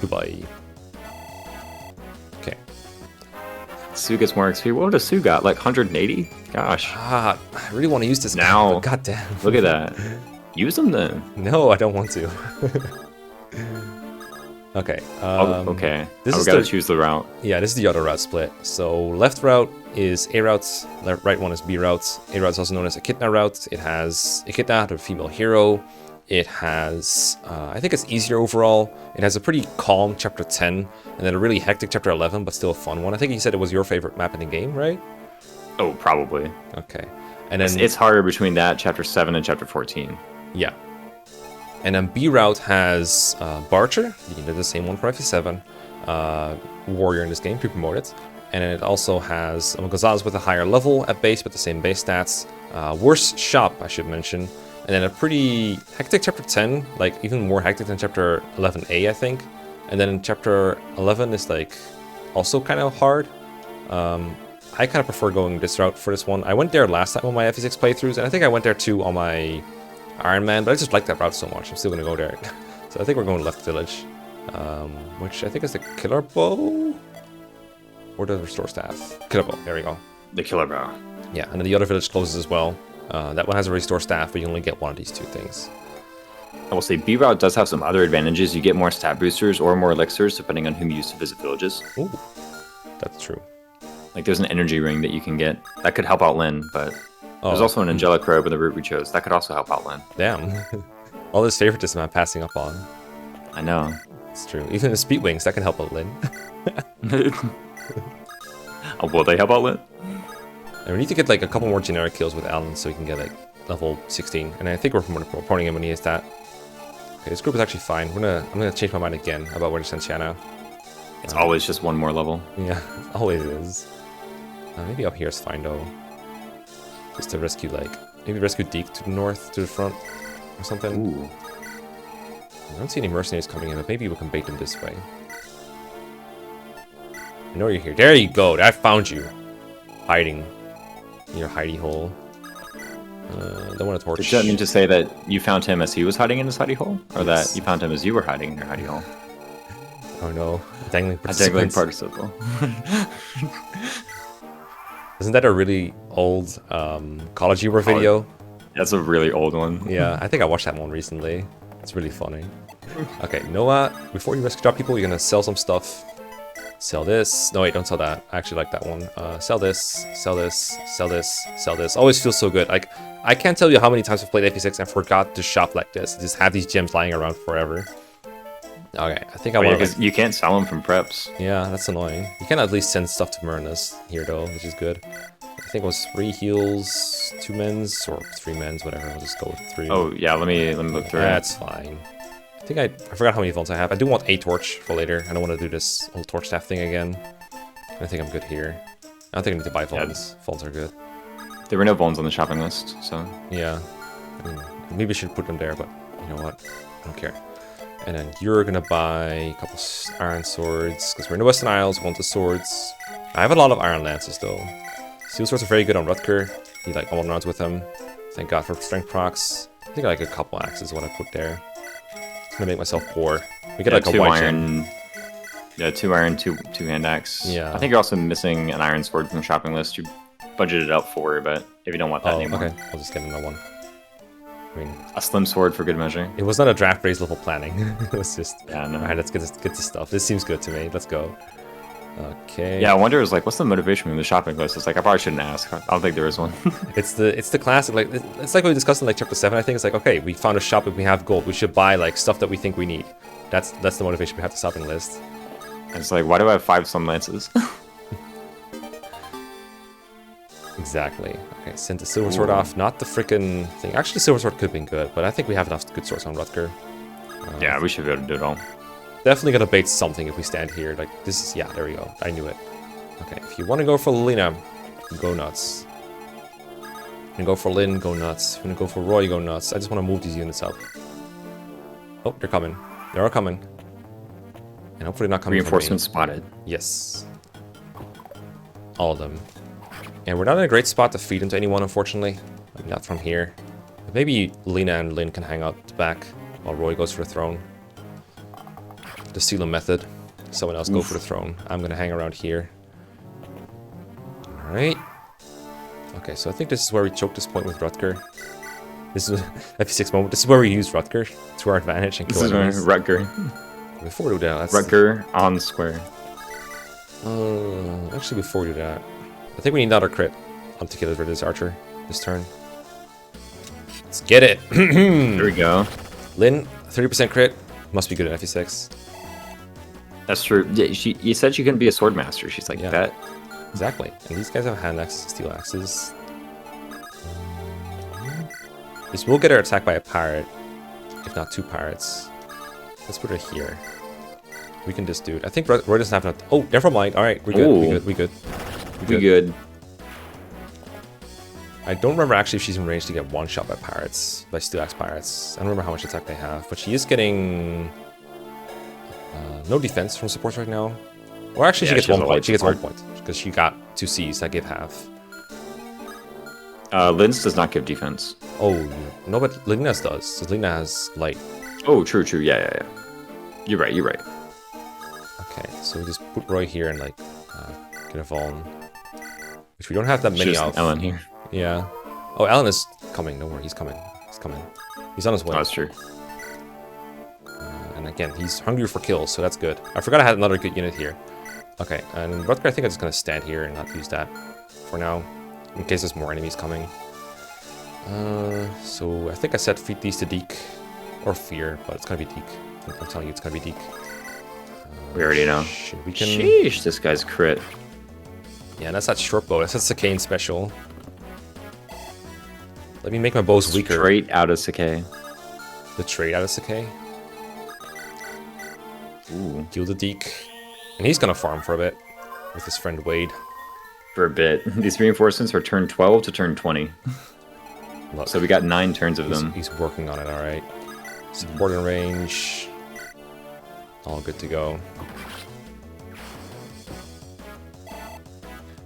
Goodbye. Okay. Sue gets more XP. What would a Sue got? Like 180? Gosh. I really want to use this now. guy, but goddamn. Look at that. Use them then. No, I don't want to. Okay. Okay. This is gotta choose the route. Yeah, this is the auto route split. So left route is A routes, right one is B routes. A route is also known as Echidna route. It has Echidna, the female hero. It has, I think it's easier overall. It has a pretty calm chapter 10, and then a really hectic chapter 11, but still a fun one. I think you said it was your favorite map in the game, right? Oh, probably. Okay. And then it's harder between that chapter 7 and chapter 14. Yeah. And then B route has Barcher, the same one for FE7, warrior in this game, pre-promoted. And then it also has Gonzalez with a higher level at base, but the same base stats. Worse shop, I should mention. And then a pretty hectic chapter 10, like even more hectic than chapter 11A, I think. And then chapter 11 is like also kind of hard. I I kind of prefer going this route for this one. I went there last time on my FE6 playthroughs, and I think I went there too on my Iron Man, but I just like that route so much. I'm still going to go there. So I think we're going left village, which I think is the killer bow or the restore staff. Killer bow, there we go. The killer bow. Yeah, and then the other village closes as well. That one has a restore staff, but you only get one of these two things. I will say B route does have some other advantages. You get more stat boosters or more elixirs depending on whom you use to visit villages. Ooh, that's true. Like there's an energy ring that you can get that could help out Lynn, but there's also an angelic robe in the route we chose that could also help out Lynn. Damn, all this favoritism I'm passing up on. I know. It's true. Even the speed wings that can help out Lynn. Oh, will they help out Lynn? And we need to get like a couple more generic kills with Alan so we can get like level 16. And I think we're reporting him when he is that. Okay, this group is actually fine. I'm gonna change my mind again about where to send Shanna. It's always just one more level. Yeah, it always is. Maybe up here is fine though. Just to rescue like maybe rescue Deke to the north, to the front, or something. Ooh. I don't see any mercenaries coming in, but maybe we can bait them this way. I know you're here. There you go. I found you, hiding in your hidey hole. Don't want to torch. Does that mean to say that you found him as he was hiding in his hidey hole? Or that you found him as you were hiding in your hidey hole? Oh no. Dangling A dangling participle. participle. Isn't that a really old College Humor video? That's a really old one. Yeah, I think I watched that one recently. It's really funny. Okay, Noah, before you rescue drop people, you're gonna sell some stuff. Sell this. No, wait, don't sell that. I actually like that one. Sell this, sell this, sell this, sell this. Always feels so good. Like, I can't tell you how many times I've played FE6 and forgot to shop like this. Just have these gems lying around forever. Okay, I think I want to... because you can't sell them from preps. Yeah, that's annoying. You can at least send stuff to Myrna's here, though, which is good. I think it was 3 heals, 2 men's, or 3 men's, whatever. We'll just go with 3. Oh, yeah, let me look through it. That's fine. I think I forgot how many phones I have. I do want a torch for later. I don't want to do this whole torch staff thing again. I think I'm good here. I don't think I need to buy phones. Yeah. Phones are good. There were no bones on the shopping list, so... Yeah. I mean, maybe I should put them there, but you know what? I don't care. And then you're gonna buy a couple iron swords, because we're in the Western Isles, want the swords. I have a lot of iron lances, though. Steel swords are very good on Rutger. Need like all rounds with them. Thank God for strength procs. I think I like a couple axes, what I put there. I'm gonna make myself poor. We get like a white iron. Yeah, 2 iron, 2 hand axe. Yeah. I think you're also missing an iron sword from the shopping list. You budgeted out for, but if you don't want that anymore. Okay, I'll just get another one. I mean, a slim sword for good measure. It was not a draft race level planning. It was just, yeah, no. Alright, let's get this stuff. This seems good to me. Let's go. Okay. Yeah, I wonder is like, what's the motivation from the shopping list? It's like I probably shouldn't ask. I don't think there is one. it's the classic, like it's like we discussed in like chapter 7. I think it's like, okay, we found a shop and we have gold. We should buy like stuff that we think we need. That's the motivation behind the shopping list. And it's like, why do I have 5 sun lances? Exactly. Okay, send the silver sword off, not the frickin' thing. Actually, silver sword could have been good, but I think we have enough good swords on Rutger. Yeah, we should be able to do it all. Definitely gonna bait something if we stand here. Like this is, yeah, there we go. I knew it. Okay, if you want to go for Lena, go nuts. You can go for Lynn, go nuts. If you want to go for Roy, go nuts. I just want to move these units up. Oh, they're coming. They are coming. And hopefully not coming. Reinforcements spotted. Yes. All of them. And we're not in a great spot to feed into anyone, unfortunately. Like, not from here. But maybe Lena and Lynn can hang out the back while Roy goes for the throne. The Sealam method. Someone else go for the throne. I'm gonna hang around here. Alright. Okay, so I think this is where we choke this point with Rutger. This is FE6 moment. This is where we use Rutger to our advantage and kill enemies. This is Rutger. Before we do that, Rutger on square. Actually, before we do that, I think we need another crit on to kill this archer this turn. Let's get it. There we go. Lynn, 30% crit. Must be good at FE6. That's true. Yeah, you said she couldn't be a sword master. She's like, bet. Exactly. And these guys have hand axes, steel axes. This will get her attacked by a pirate, if not 2 pirates. Let's put her here. We can just do it. I think Roy doesn't have enough. Oh, never mind. All right, we're good. We're good. We good. I don't remember actually if she's in range to get one shot by pirates, by steel axe pirates. I don't remember how much attack they have, but she is getting no defense from supports right now. Or actually, she gets 1 point. She gets 1 point because she got two Cs that give half. Linz does not give defense. Oh, no, but Lina's does. So Lina has light. Oh, true. Yeah. You're right. Okay, so we just put Roy here and like get a Vuln, which we don't have that many Just of. Ellen here. Yeah. Oh, Alan is coming. Don't worry, he's coming. He's on his way. Oh, that's true. And again, he's hungry for kills, so that's good. I forgot I had another good unit here. Okay, and Rutger, I think I'm just gonna stand here and not use that for now, in case there's more enemies coming. So I think I said feed these to Deke, or Fear, but it's gonna be Deke. I'm telling you, it's gonna be Deke. We already know. We can... Sheesh, this guy's crit. Yeah, that's that short bow. That's the Kane special. Let me make my bows weaker. Straight out of Sakai. The trade out of Sakai. Ooh. Kill the Deke. And he's gonna farm for a bit with his friend Wade. For a bit. These reinforcements are turn 12 to turn 20. Look, so we got 9 turns of them. He's working on it, alright. Support in range. All good to go.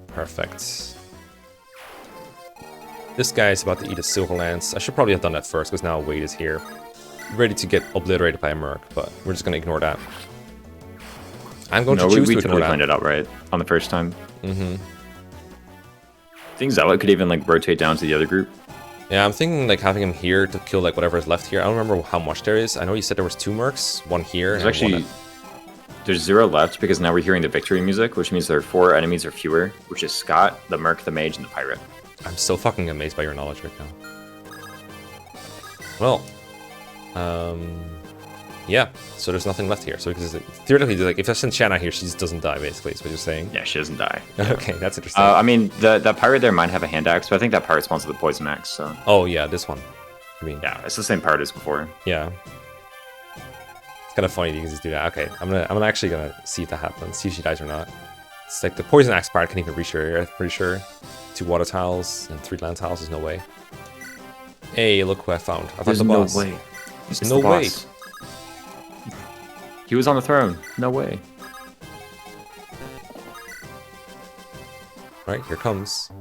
Perfect. This guy is about to eat a Silver Lance. I should probably have done that first, because now Wade is here. Ready to get obliterated by a Merc, but we're just going to ignore that. I'm going to choose to ignore that. We planned it out right on the first time. Mm-hmm. I think Zealot could even like rotate down to the other group. Yeah, I'm thinking like having him here to kill like whatever is left here. I don't remember how much there is. I know you said there was 2 Mercs, one here. There's actually... There's 0 left because now we're hearing the victory music, which means there are 4 enemies or fewer, which is Scott, the Merc, the Mage, and the Pirate. I'm so fucking amazed by your knowledge right now. Well, yeah, so there's nothing left here. So because theoretically, like, if I send Ch9 here, she just doesn't die, basically, is what you're saying? Yeah, she doesn't die. Okay, that's interesting. I mean, that Pirate there might have a hand axe, but I think that Pirate spawns with the Poison Axe, so... Oh, yeah, this one. I mean... Yeah, it's the same Pirate as before. Yeah. It's kind of funny you can just do that. Okay, I'm actually gonna see if that happens, see if she dies or not. It's like the Poison Axe Pirate can even reach her, I'm pretty sure. 2 water tiles and 3 land tiles, there's no way. Hey, look who I found. I found the boss. There's no way. There's no way. He was on the throne. No way. Alright, here comes.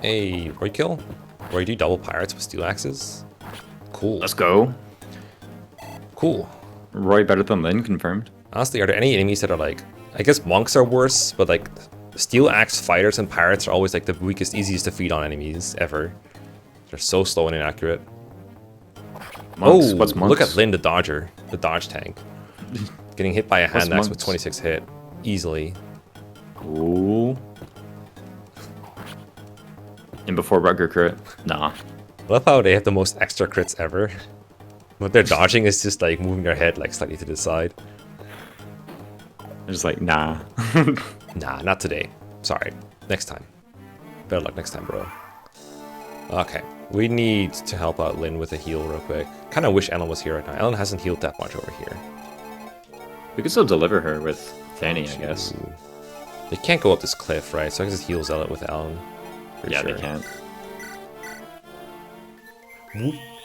Hey, Roy kill? Roy, do double pirates with steel axes? Cool. Let's go. Cool. Roy better than Lin, confirmed. Honestly, are there any enemies that are like... I guess monks are worse, but like... Steel axe fighters and pirates are always like the weakest, easiest to feed on enemies ever. They're so slow and inaccurate. Monks? Oh, What's monks? Look at Lin, the dodger. The dodge tank. Getting hit by a hand axe with 26 hit. Easily. Ooh. And before Rutger crit? Nah. I love how they have the most extra crits ever. But their dodging is just like moving their head like slightly to the side. They're just like, nah. Nah, not today. Sorry. Next time. Better luck next time, bro. Okay. We need to help out Lin with a heal real quick. Kind of wish Ellen was here right now. Ellen hasn't healed that much over here. We could still deliver her with Fanny, I guess. They can't go up this cliff, right? So I can just heal Zealot with Ellen. Yeah, sure. They can't.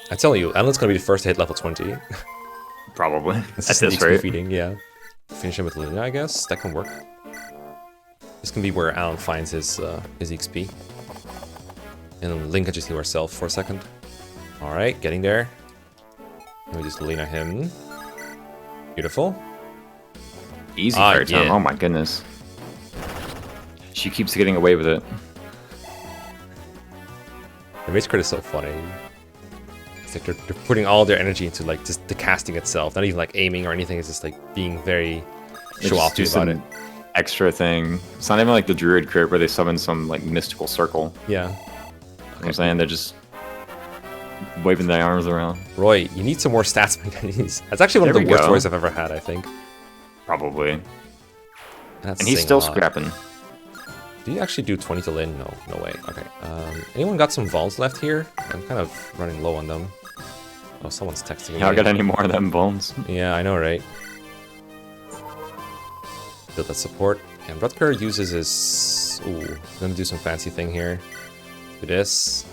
I tell you, Ellen's gonna be the first to hit level 20. Probably. At this rate. Feeding, yeah. Finish him with Luna, I guess. That can work. This can be where Alan finds his XP. And then Link can just heal herself for a second. Alright, getting there. Let me just Lina him. Beautiful. Easy fire time. Oh my goodness. She keeps getting away with it. The base crit is so funny. It's like they're putting all their energy into like just the casting itself. Not even like aiming or anything. It's just like being very show-offy about it. Extra thing. It's not even like the druid crit where they summon some like mystical circle. Yeah. Okay. You know what I'm saying? They're just waving their arms around. Roy, you need some more stats mechanisms. That's actually one of the worst Roys I've ever had, I think. Probably. That's and he's still scrapping. Do you actually do 20 to Lin? No, no way. Okay. Anyone got some Vols left here? I'm kind of running low on them. Oh, someone's texting me. I don't got any more of them bones. Yeah, I know, right? Build that support. And Rutger uses his... Ooh, I'm gonna do some fancy thing here. Do this.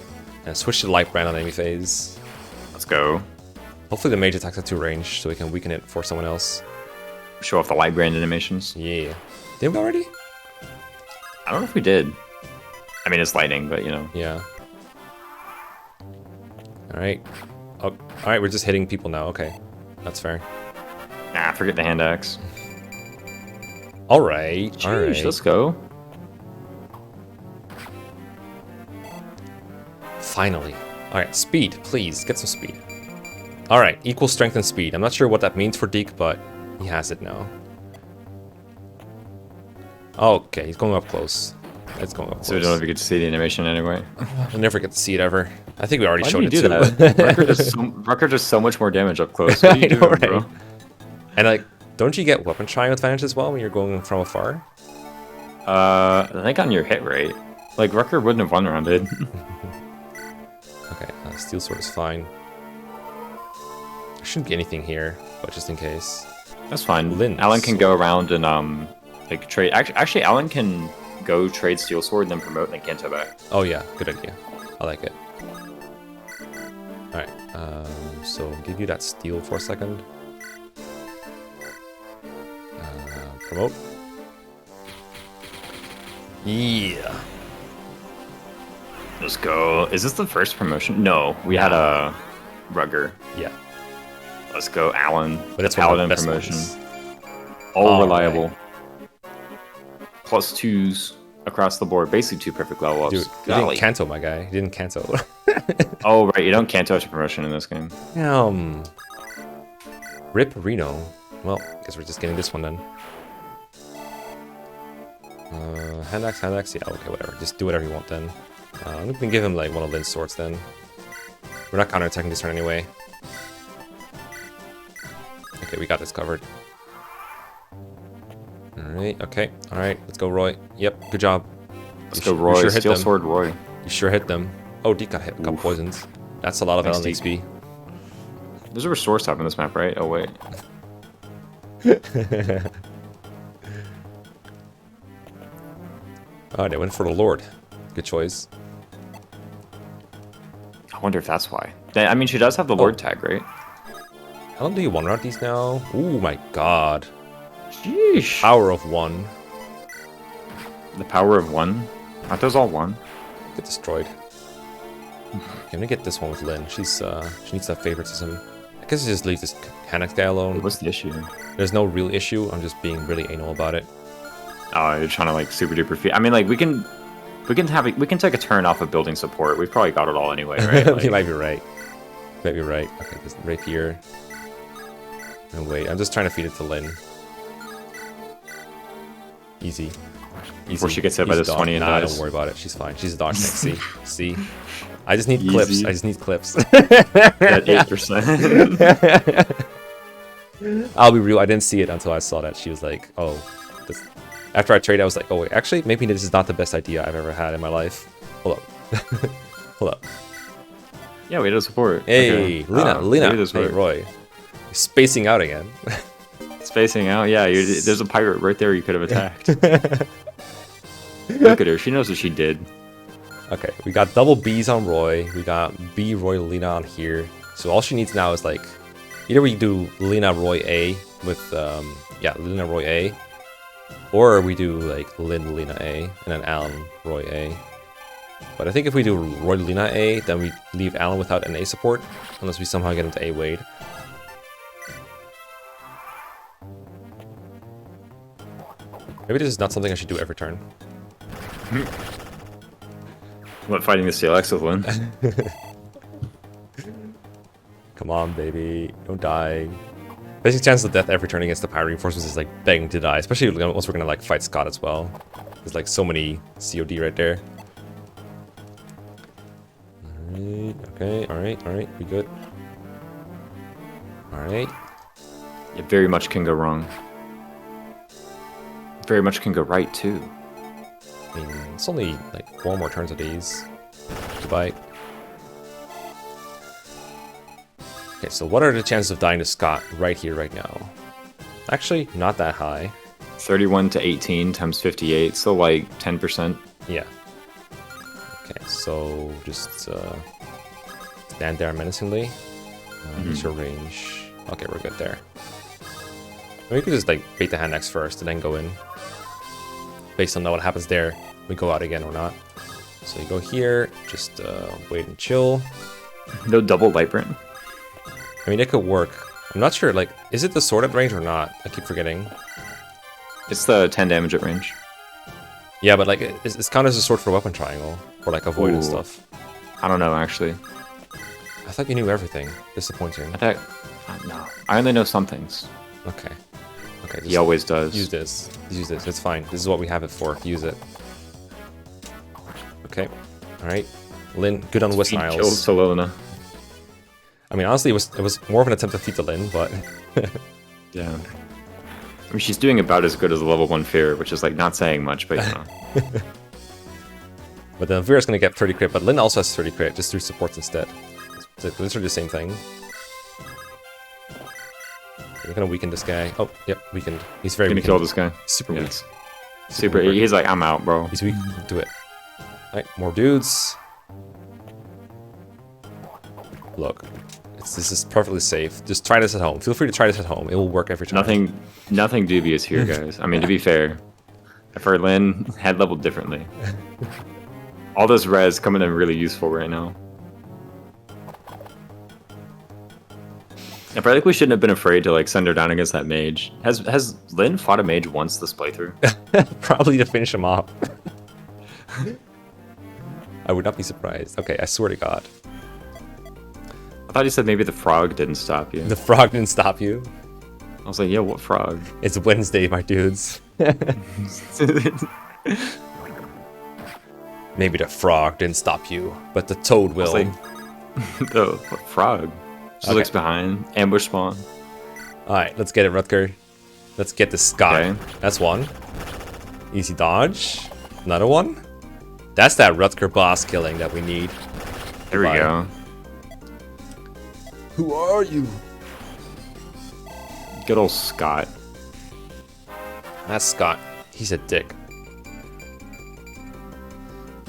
And switch to light brand on enemy phase. Let's go. Hopefully the mage attacks at 2 range, so we can weaken it for someone else. Show off the light brand animations. Yeah. Did we already? don't know if we did. I mean, it's lightning, but you know. Yeah. All right. Oh, all right. We're just hitting people now. Okay, that's fair. Nah, forget the hand axe. All right. Jeez, all right. let's go. Finally. All right. Speed, please get some speed. All right. Equal strength and speed. I'm not sure what that means for Deke, but he has it now. Okay, he's going up close. It's going up close. So we don't know if you get to see the animation anyway. I never get to see it ever. I think we already Why showed do you it do too. that? Rucker does so much more damage up close. What are you doing, right? bro? And like, don't you get weapon trying advantage as well when you're going from afar? I think on your hit rate. Like, Rucker wouldn't have one-rounded. Okay, steel sword is fine. There shouldn't be anything here, but just in case. That's fine. Lynn Alan can sword. go around and like trade. Actually, Alan can go trade steel sword, then promote, and then Kanto back. Oh yeah, good idea. I like it. All right, so give you that steel for a second. Promote. Yeah. Let's go. Is this the first promotion? No, we had a Rugger. Yeah. Let's go, Alan. But it's one of the Paladin best promotion. ones. All Oh, reliable. Plus 2s across the board. Basically 2 perfect level ups. Dude, you didn't Kanto, my guy. You didn't Kanto. Oh, right. You don't Kanto after promotion in this game. Rip Reno. Well, I guess we're just getting this one then. Hand axe, yeah, okay, whatever. Just do whatever you want then. I'm gonna give him like one of Lynn's swords then. We're not counterattacking this turn anyway. Okay, we got this covered. Alright, okay, alright, let's go, Roy. Yep, good job. Let's go, Roy. Sure hit Steel them. Sword Roy. You sure hit them. Oh, Deke got hit, got poisons. That's a lot of Thanks, Alan XP. There's a restore stop in this map, right? Oh, wait. Oh, they went for the Lord. Good choice. I wonder if that's why. I mean, she does have the Lord tag, right? How long do you one-round these now? Oh my god. Sheesh. Power of 1. The power of 1? Aren't those all 1? Get destroyed. Okay, I'm gonna get this one with Lynn. She needs that favoritism. I guess I just leave this Hanak guy alone. What's the issue? There's no real issue. I'm just being really anal about it. Oh, you're trying to like super duper feed. I mean, like we can take a turn off of building support. We've probably got it all anyway, right? Like, You might be right. Might be right. Okay, this rapier. No wait, I'm just trying to feed it to Lynn. Easy. Before she gets hit by this dodge. 20 and Nah, dies. don't worry about it. She's fine. She's a dodge tank. See? I just need Easy. clips. I just need clips. That 8%. I'll be real. I didn't see it until I saw that. She was like, oh. This. After I traded, I was like, oh, wait. Actually, maybe this is not the best idea I've ever had in my life. Hold up. Hold up. Yeah, we had a support. Hey, Okay. Lena. maybe this Hey, worked. Roy. You're spacing out again. Spacing out. Yeah, there's a pirate right there you could have attacked. Look at her. She knows what she did. Okay, we got double B's on Roy. We got B, Roy, Lena on here. So all she needs now is like, either we do Lena, Roy, A with, yeah, Lena, Roy, A. Or we do like Lynn, Lena, A. And then Alan, Roy, A. But I think if we do Roy, Lena, A, then we leave Alan without an A support. Unless we somehow get him to A Wade. Maybe this is not something I should do every turn. What, fighting the CLX with Lynn? Come on, baby. Don't die. Basic chance of death every turn against the Pyro Reinforcements is like begging to die. Especially once we're gonna like fight Scott as well. There's like so many COD right there. Alright, okay, alright, we good. Alright. It very much can go wrong. Very much can go right, too. I mean, it's only like 4 more turns of these to bite. Okay, so what are the chances of dying to Scott right here, right now? Actually, not that high. 31 to 18 times 58, so like 10%. Yeah. Okay, so just stand there menacingly. What's your range? Okay, we're good there. We could just like bait the hand axe first and then go in. based on what happens there, we go out again or not. So you go here, just wait and chill. No double light burn. I mean, it could work. I'm not sure, like, is it the sword at range or not? I keep forgetting. It's the 10 damage at range. Yeah, but like, it's counted as a sword for weapon triangle, or like avoid and stuff. I don't know, actually. I thought you knew everything. Disappointing. No, I only know some things. Okay. Okay. He always does. Use this. Use this. It's fine. This is what we have it for. Use it. Okay. All right. Lyn, good on West Killed Isles. Solona. I mean, honestly, it was more of an attempt to feed the Lyn, but Yeah. I mean, she's doing about as good as a level 1 Fear, which is like not saying much, but you know. But then Vera's gonna get 30 crit, but Lyn also has 30 crit, just through supports instead. It's literally the same thing. We're gonna weaken this guy. Oh, yep, weakened. He's very weak. Gonna kill this guy. Super Yes. weak. Super. He's like, I'm out, bro. He's weak. Do it. Alright, more dudes. Look, this is perfectly safe. Just try this at home. Feel free to try this at home. It will work every time. Nothing dubious here, guys. I mean, to be fair, if our Lyn had leveled differently, all this res coming in really useful right now. I feel like we shouldn't have been afraid to like send her down against that mage. Has Lyn fought a mage once this playthrough? Probably to finish him off. I would not be surprised. Okay, I swear to God. I thought he said maybe the frog didn't stop you. The frog didn't stop you? I was like, yeah, what frog? It's Wednesday, my dudes. Maybe the frog didn't stop you, but the toad will. Like, the what frog? She looks behind. Ambush spawn. Alright, let's get it, Rutger. Let's get this guy. Okay. That's one. Easy dodge. Another one. That's that Rutger boss killing that we need. There we go. Who are you? Good old Scott. That's Scott. He's a dick.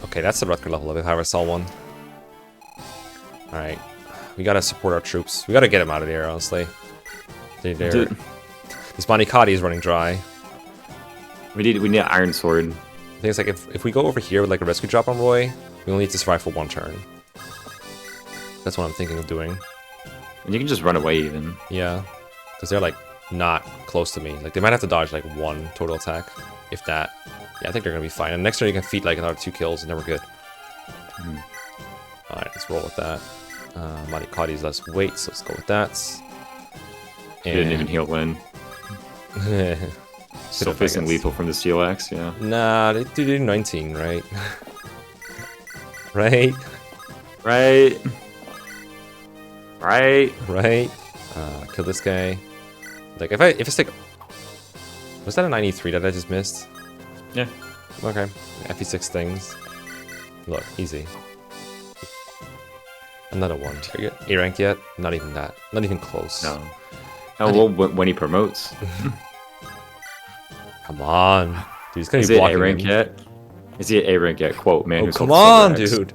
Okay, that's the Rutger level if I ever saw one. Alright. We gotta support our troops. We gotta get them out of there, honestly. This Mani Katti is running dry. We need an iron sword. The thing is, like, if we go over here with like a rescue drop on Roy, we only need to survive for one turn. That's what I'm thinking of doing. And you can just run away even. Yeah, because they're like not close to me. Like they might have to dodge like one total attack, if that. Yeah, I think they're gonna be fine. And next turn you can feed like another 2 kills, and then we're good. All right, let's roll with that. Mani Katti's less weight, so let's go with that. And didn't even heal Lyn. Still facing lethal from the steel axe, yeah. Nah, they do 19, right? Right? Right. Right. Right. Kill this guy. Like if it's like, was that a 93 that I just missed? Yeah. Okay. FE6 things. Look, easy. Another one. Are you A rank yet? Not even that. Not even close. No. Oh, well, when he promotes. Come on. Dude, he's gonna Is be it blocking A rank him. yet? Is he at A rank yet? Quote, man. Oh, who's come sold on, Silver Axe. dude.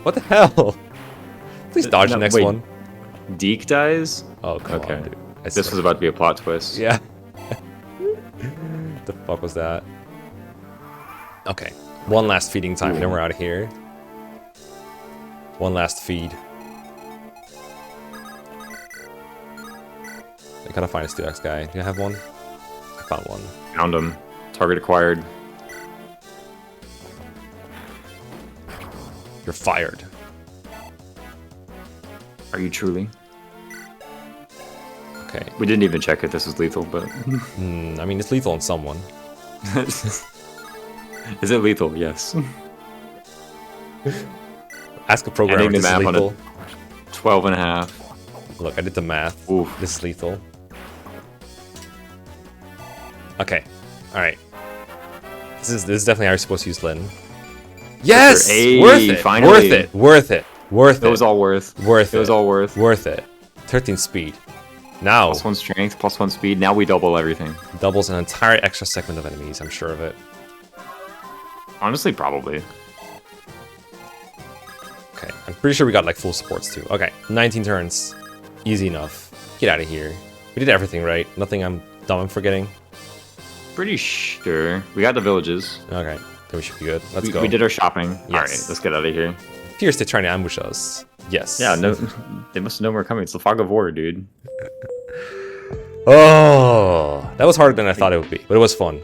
What the hell? Please dodge the next wait. one. Deke dies? Oh, come Okay. on, dude. This was about to be a plot twist. Yeah. The fuck was that? Okay. One last feeding time, then we're out of here. One last feed. I gotta find a Steel Axe guy. Do you have one? I found one. Found him. Target acquired. You're fired. Are you truly? Okay. We didn't even check if this was lethal, but... I mean, it's lethal on someone. Is it lethal? Yes. Ask a programmer if Ending this the is map on lethal. 12 and a half. Look, I did the math. Oof. This is lethal. Okay. Alright. This is definitely how you're supposed to use Lyn. Yes! Hey, worth it! finally. Worth it! Worth it! Worth it! It was all worth. Worth it. It was all worth. Worth it. 13 speed. Now, +1 strength, +1 speed. Now we double everything. doubles an entire extra segment of enemies, I'm sure of it. Honestly, probably. Okay, I'm pretty sure we got like full supports too. Okay, 19 turns. Easy enough. Get out of here. We did everything right. Nothing I'm dumb I'm forgetting. Pretty sure. We got the villages. Okay, then we should be good. Let's go. We did our shopping. Yes. All right, let's get out of here. Fierce, they're trying to ambush us. Yes. Yeah, no, they must know we're coming. It's the fog of war, dude. Oh, that was harder than I thought it would be, but it was fun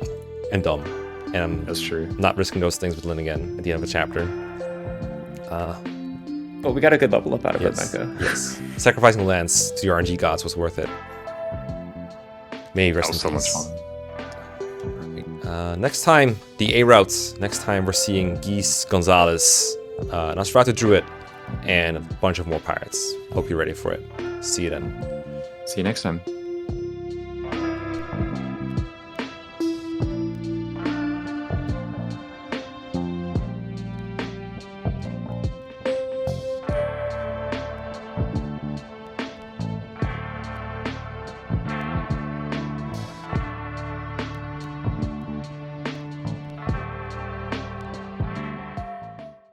and dumb. And I'm That's true. not risking those things with Lynn again at the end of a chapter. But we got a good level up out of Yes. it, Mekkah. Yes. Sacrificing lands to your RNG gods was worth it. May rest That was in so peace. much fun. Next time, the A routes. Next time, we're seeing Geese, Gonzalez, Nosferatu Druid, and a bunch of more pirates. Hope you're ready for it. See you then. See you next time.